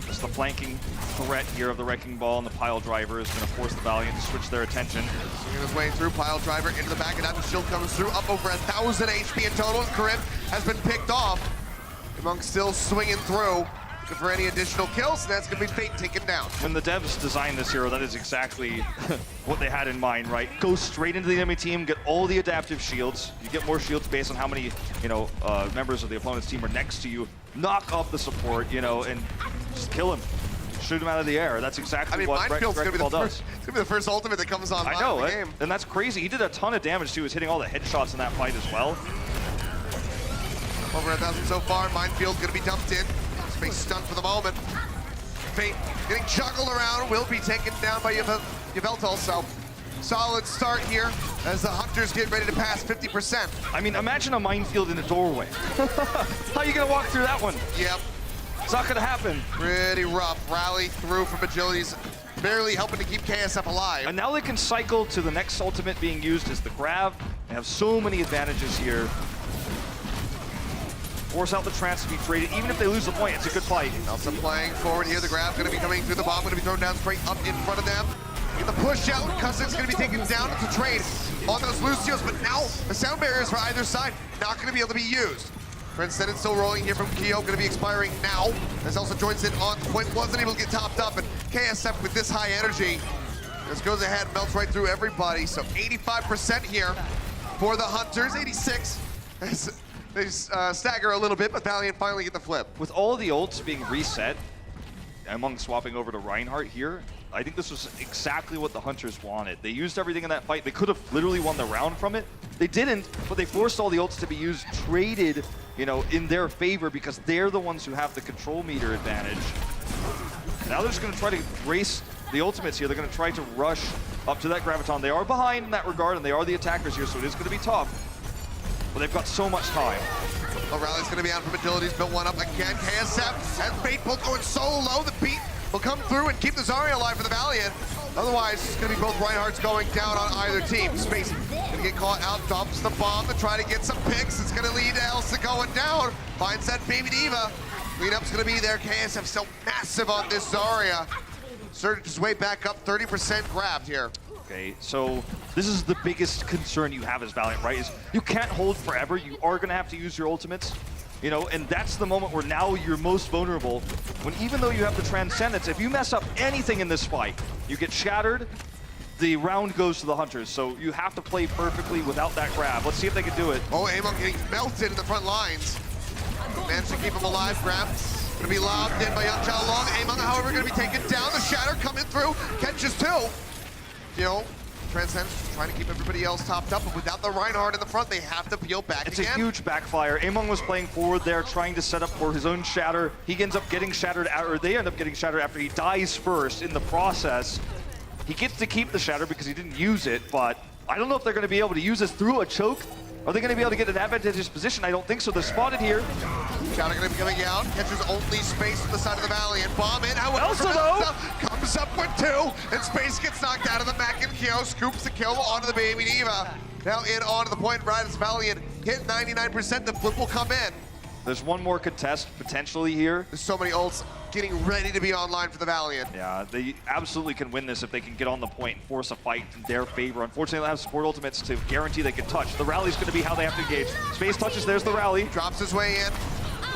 Just the flanking threat here of the Wrecking Ball, and the Pile Driver is going to force the Valiant to switch their attention. Swinging his way through, Pile Driver into the back, and now the shield comes through, up over 1,000 HP in total, and Karib has been picked off. Among still swinging through, looking for any additional kills, and that's going to be Fate taken down. When the devs designed this hero, that is exactly what they had in mind, right? Go straight into the enemy team, get all the adaptive shields. You get more shields based on how many, members of the opponent's team are next to you. Knock off the support, and just kill him. Shoot him out of the air. That's exactly what Minefield's Wrecking Ball does. It's gonna be the first ultimate that comes on. I know, in the game. And that's crazy. He did a ton of damage too. He was hitting all the headshots in that fight as well. Over 1,000 so far. Minefield gonna be dumped in. Space stunned for the moment. Fate getting juggled around, will be taken down by Gibraltar. So solid start here as the Hunters get ready to pass 50%. I mean, imagine a minefield in a doorway. How are you gonna walk through that one? Yep. It's not gonna happen. Pretty rough. Rally through from Agility's barely helping to keep KSF alive. And now they can cycle to the next ultimate being used as the grab. They have so many advantages here. Force out the trance to be traded. Even if they lose the point, it's a good fight. Nelson playing forward here. The grab's going to be coming through the bomb. Going to be thrown down straight up in front of them. Get the push out. Custom's going to be taken down to trade on those Lucios. But now the sound barriers for either side not going to be able to be used. Transcendent still rolling here from Keo. Going to be expiring now. As also joins in on the point. Wasn't able to get topped up. And KSF with this high energy just goes ahead and melts right through everybody. So 85% here for the Hunters. 86. They stagger a little bit, but Valiant finally get the flip. With all the ults being reset, among swapping over to Reinhardt here, I think this was exactly what the Hunters wanted. They used everything in that fight. They could have literally won the round from it. They didn't, but they forced all the ults to be used, traded, in their favor because they're the ones who have the control meter advantage. Now they're just going to try to race the ultimates here. They're going to try to rush up to that Graviton. They are behind in that regard, and they are the attackers here, so it is going to be tough. But they've got so much time. O'Reilly's going to be out from Agility's, built one up again. KSF and Fate both going so low. The beat will come through and keep the Zarya alive for the Valiant. Otherwise, it's going to be both Reinhardts going down on either team. Space going to get caught out, dumps the bomb to try to get some picks. It's going to lead to Elsa going down. Finds that Baby Diva. Cleanup's going to be there. KSF still massive on this Zarya. Surged his way back up, 30% grabbed here. Okay, so this is the biggest concern you have as Valiant, right? Is you can't hold forever. You are going to have to use your ultimates, and that's the moment where now you're most vulnerable. When even though you have the Transcendence, if you mess up anything in this fight, you get shattered, the round goes to the Hunters. So you have to play perfectly without that grab. Let's see if they can do it. Oh, Amon getting melted in the front lines. Managed to keep him alive. Grab going to be lobbed in by Young Chao Long. Amon, however, going to be taken down. The Shatter coming through. Catches two. Transcendence trying to keep everybody else topped up, but without the Reinhardt in the front, they have to peel back It's again. a huge backfire. Amon was playing forward there, trying to set up for his own shatter. He ends up getting shattered, or they end up getting shattered after he dies first in the process. He gets to keep the shatter because he didn't use it, but I don't know if they're going to be able to use this through a choke. Are they going to be able to get an advantageous position? I don't think so. They're spotted here. Shatter going to be coming out. Catches only Space to the side of the Valiant. Bomb in. However, Elsa, though, comes up with two, and Space gets knocked out of the Mac and Kyo. Scoops the kill onto the Baby Diva. Now in onto the point. Right as Valiant hit 99%. The flip will come in. There's one more contest potentially here. There's so many ults getting ready to be online for the Valiant. Yeah, they absolutely can win this if they can get on the point and force a fight in their favor. Unfortunately, they have support ultimates to guarantee they can touch. The rally's going to be how they have to engage. Space touches, there's the rally. Drops his way in,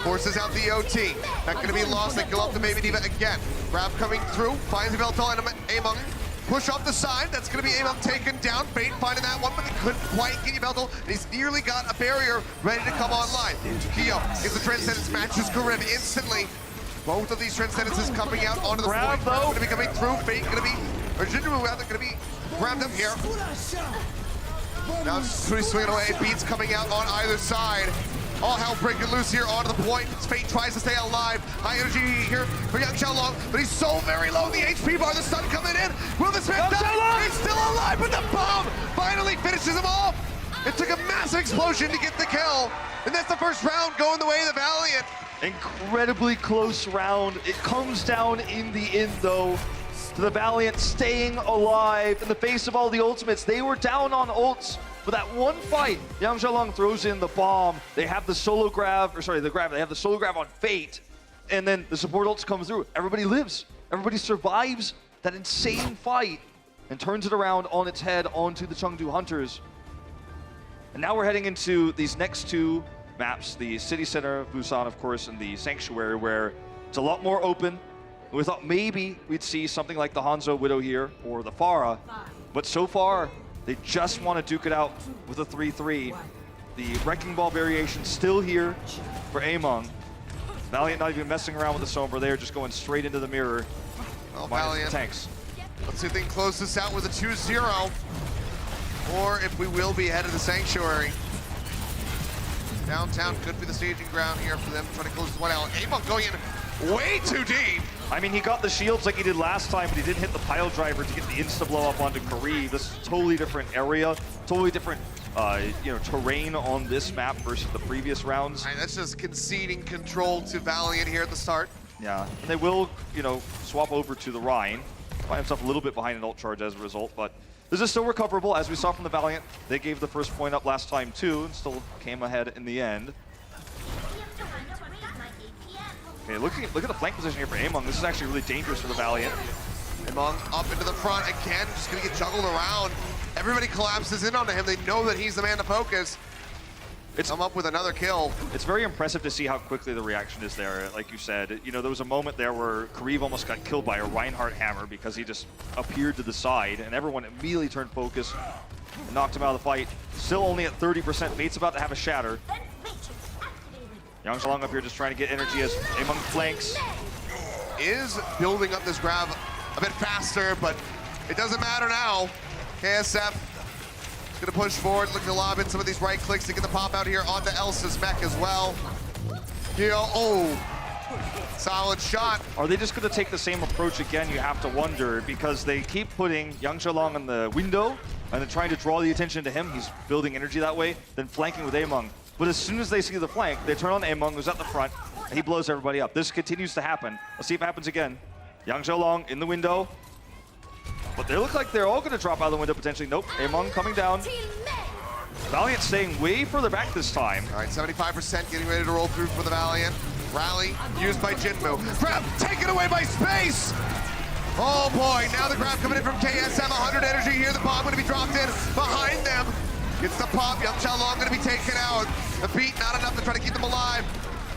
forces out the OT. Not going to be lost. They kill off the Baby Diva again. Grab coming through, finds Gibraltar and Amon. Push off the side, that's going to be Amon taken down. Fate finding that one, but they couldn't quite get Gibraltar. He's nearly got a barrier ready to come online. Keo gets the Transcendence, matches Karib instantly. Both of these Transcendences coming out onto the point. Going to be coming through. Fate going to be, or Jinru rather, going to be grabbed up here. Now Sui swinging away, beats coming out on either side. All hell breaking loose here onto the point. Fate tries to stay alive. High energy here for Yang Xiaolong, but he's so very low. The HP bar, the stun coming in. Will this man die? He's still alive, but the bomb finally finishes him off. It took a massive explosion to get the kill. And that's the first round going the way of the Valiant. Incredibly close round. It comes down in the end, though, to the Valiant staying alive in the face of all the ultimates. They were down on ults. For that one fight, Yang Xiaolong throws in the bomb. They have the solo grab, or sorry, the grab. They have the solo grab on Fate, and then the support ults come through. Everybody lives. Everybody survives that insane fight and turns it around on its head onto the Chengdu Hunters. And now we're heading into these next two maps, the city center of Busan, of course, and the Sanctuary, where it's a lot more open. We thought maybe we'd see something like the Hanzo Widow here or the Pharah, but so far, they just want to duke it out with a 3-3. The Wrecking Ball variation still here for Among. Valiant not even messing around with the Sombra. They're just going straight into the mirror. Well, Valiant, tanks. Let's see if they can close this out with a 2-0. Or if we will be headed to the Sanctuary. Downtown could be the staging ground here for them trying to close this one out. Among going in way too deep. I mean, he got the shields like he did last time, but he didn't hit the pile driver to get the insta-blow up onto Kareev. This is a totally different area, totally different terrain on this map versus the previous rounds. Right, that's just conceding control to Valiant here at the start. Yeah, and they will, swap over to the Rhine. Find himself a little bit behind an ult charge as a result, but this is still recoverable, as we saw from the Valiant. They gave the first point up last time too, and still came ahead in the end. Okay, look at the flank position here for Among. This is actually really dangerous for the Valiant. Among up into the front again, just gonna get juggled around. Everybody collapses in onto him. They know that he's the man to focus. Come up with another kill. It's very impressive to see how quickly the reaction is there. Like you said, there was a moment there where Kareev almost got killed by a Reinhardt hammer because he just appeared to the side, and everyone immediately turned focus and knocked him out of the fight. Still only at 30%. Fate's about to have a shatter. Yang Xiaolong up here just trying to get energy as Among flanks. Is building up this grab a bit faster, but it doesn't matter now. KSF is gonna push forward, looking to lob in some of these right clicks to get the pop out here onto Elsa's mech as well. Solid shot. Are they just gonna take the same approach again? You have to wonder, because they keep putting Yang Xiaolong in the window and then trying to draw the attention to him. He's building energy that way, then flanking with Among. But as soon as they see the flank, they turn on Among, who's at the front, and he blows everybody up. This continues to happen. Let's see if it happens again. Yang Xiaolong in the window. But they look like they're all going to drop out of the window potentially. Nope, Among coming down. Valiant staying way further back this time. All right, 75% getting ready to roll through for the Valiant. Rally used by Jinmu. Grab taken away by Space! Oh boy, now the grab coming in from KSM. 100 energy here. The bomb going to be dropped in behind them. Gets the pop. Yang Xiaolong going to be taken out. The beat not enough to try to keep them alive.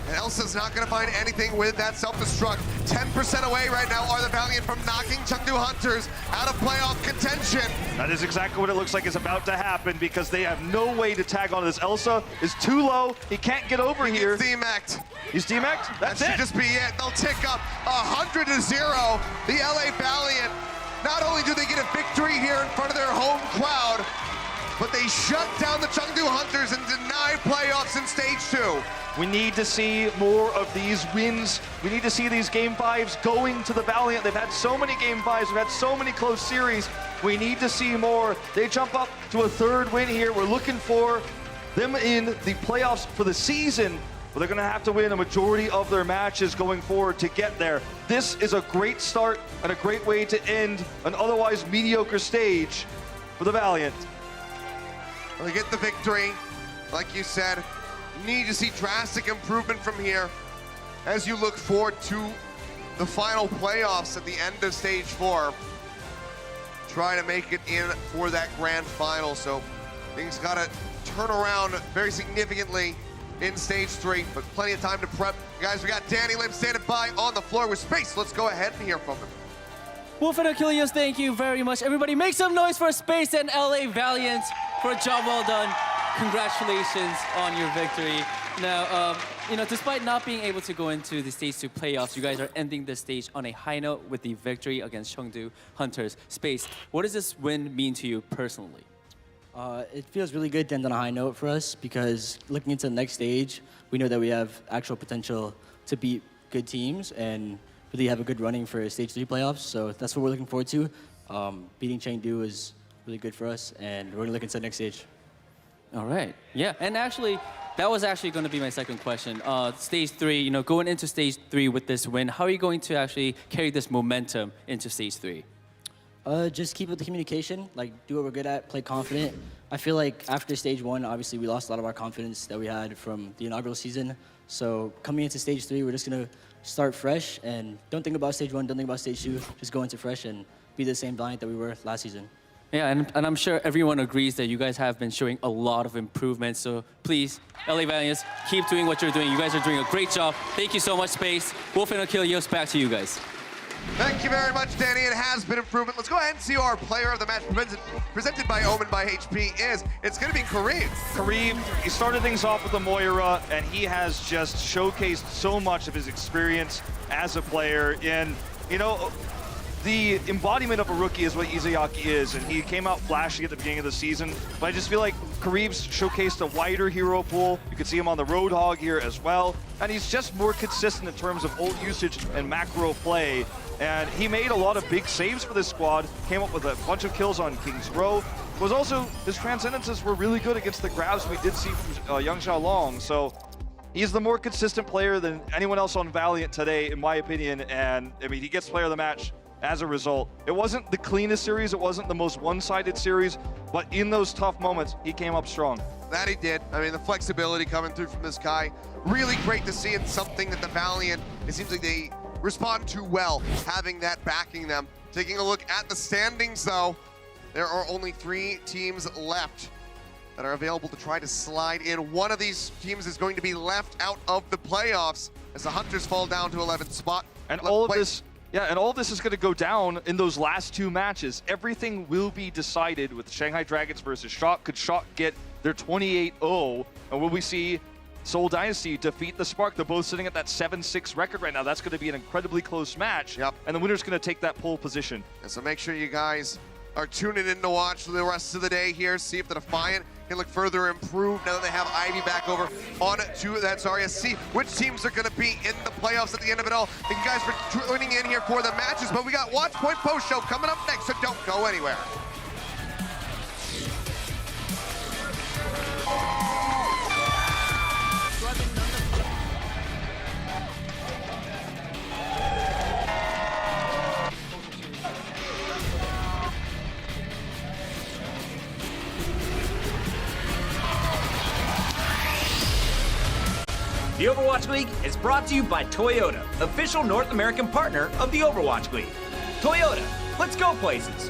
And Elsa's not going to find anything with that self-destruct. 10% away right now are the Valiant from knocking Chengdu Hunters out of playoff contention. That is exactly what it looks like is about to happen, because they have no way to tag onto this. Elsa is too low. He can't get over here. He's demeched. He's demeched? That's that it. should just be it. They'll tick up 100-0. The LA Valiant, not only do they get a victory here in front of their home crowd, but they shut down the Chengdu Hunters and deny playoffs in Stage 2. We need to see more of these wins. We need to see these Game 5s going to the Valiant. They've had so many Game 5s. We've had so many close series. We need to see more. They jump up to a third win here. We're looking for them in the playoffs for the season, but they're going to have to win a majority of their matches going forward to get there. This is a great start and a great way to end an otherwise mediocre stage for the Valiant. Well, they get the victory, like you said. Need to see drastic improvement from here as you look forward to the final playoffs at the end of Stage 4. Try to make it in for that grand final. So things got to turn around very significantly in Stage 3, but plenty of time to prep. Guys, we got Danny Lim standing by on the floor with Space. Let's go ahead and hear from him. Wolf and Achilles, thank you very much. Everybody make some noise for Space and LA Valiant for a job well done. Congratulations on your victory. Now, despite not being able to go into the Stage 2 playoffs, you guys are ending the stage on a high note with the victory against Chengdu Hunters. Space, what does this win mean to you personally? It feels really good to end on a high note for us because looking into the next stage, we know that we have actual potential to beat good teams and really have a good running for Stage 3 playoffs. So that's what we're looking forward to. Beating Chengdu is really good for us, and we're going to look into the next stage. All right. Yeah, and actually, that was actually going to be my second question. Stage 3, you know, going into Stage 3 with this win, how are you going to actually carry this momentum into Stage 3? Just keep with the communication, like do what we're good at, play confident. I feel like after Stage 1, obviously we lost a lot of our confidence that we had from the inaugural season. So coming into Stage 3, we're just going to start fresh and don't think about Stage 1, don't think about Stage 2, just go into fresh and be the same Valiant that we were last season. Yeah, and I'm sure everyone agrees that you guys have been showing a lot of improvements. So please, LA Valiants, keep doing what you're doing. You guys are doing a great job. Thank you so much, Space. Wolf and Achilles, back to you guys. Thank you very much, Danny. It has been improvement. Let's go ahead and see who our player of the match presented by Omen by HP is. It's going to be Kareem. Kareem, he started things off with the Moira, and he has just showcased so much of his experience as a player. And, you know, the embodiment of a rookie is what Izayaki is, and he came out flashy at the beginning of the season. But I just feel like Kareem's showcased a wider hero pool. You can see him on the Roadhog here as well. And he's just more consistent in terms of ult usage and macro play. And he made a lot of big saves for this squad, came up with a bunch of kills on King's Row. Was also, his transcendences were really good against the grabs we did see from Young Xiaolong. So he's the more consistent player than anyone else on Valiant today, in my opinion. And I mean, he gets player of the match as a result. It wasn't the cleanest series, it wasn't the most one-sided series, but in those tough moments, he came up strong. That he did. I mean, the flexibility coming through from this guy, really great to see. It's something that the Valiant, it seems like they respond to well, having that backing them. Taking a look at the standings, though, there are only 3 teams left that are available to try to slide in. One of these teams is going to be left out of the playoffs as the Hunters fall down to 11th spot. And all of this, yeah, and all of this is going to go down in those last 2 matches. Everything will be decided with Shanghai Dragons versus Shock. Could Shock get their 28-0? And will we see Seoul Dynasty defeat the Spark? They're both sitting at that 7-6 record right now. That's going to be an incredibly close match. Yep. And the winner's going to take that pole position. And so make sure you guys are tuning in to watch the rest of the day here. See if the Defiant can look further improved now that they have Ivy back over on to that Zarya. See which teams are going to be in the playoffs at the end of it all. Thank you guys for tuning in here for the matches, but we got Watchpoint post show coming up next, so don't go anywhere. The Overwatch League is brought to you by Toyota, official North American partner of the Overwatch League. Toyota, let's go places.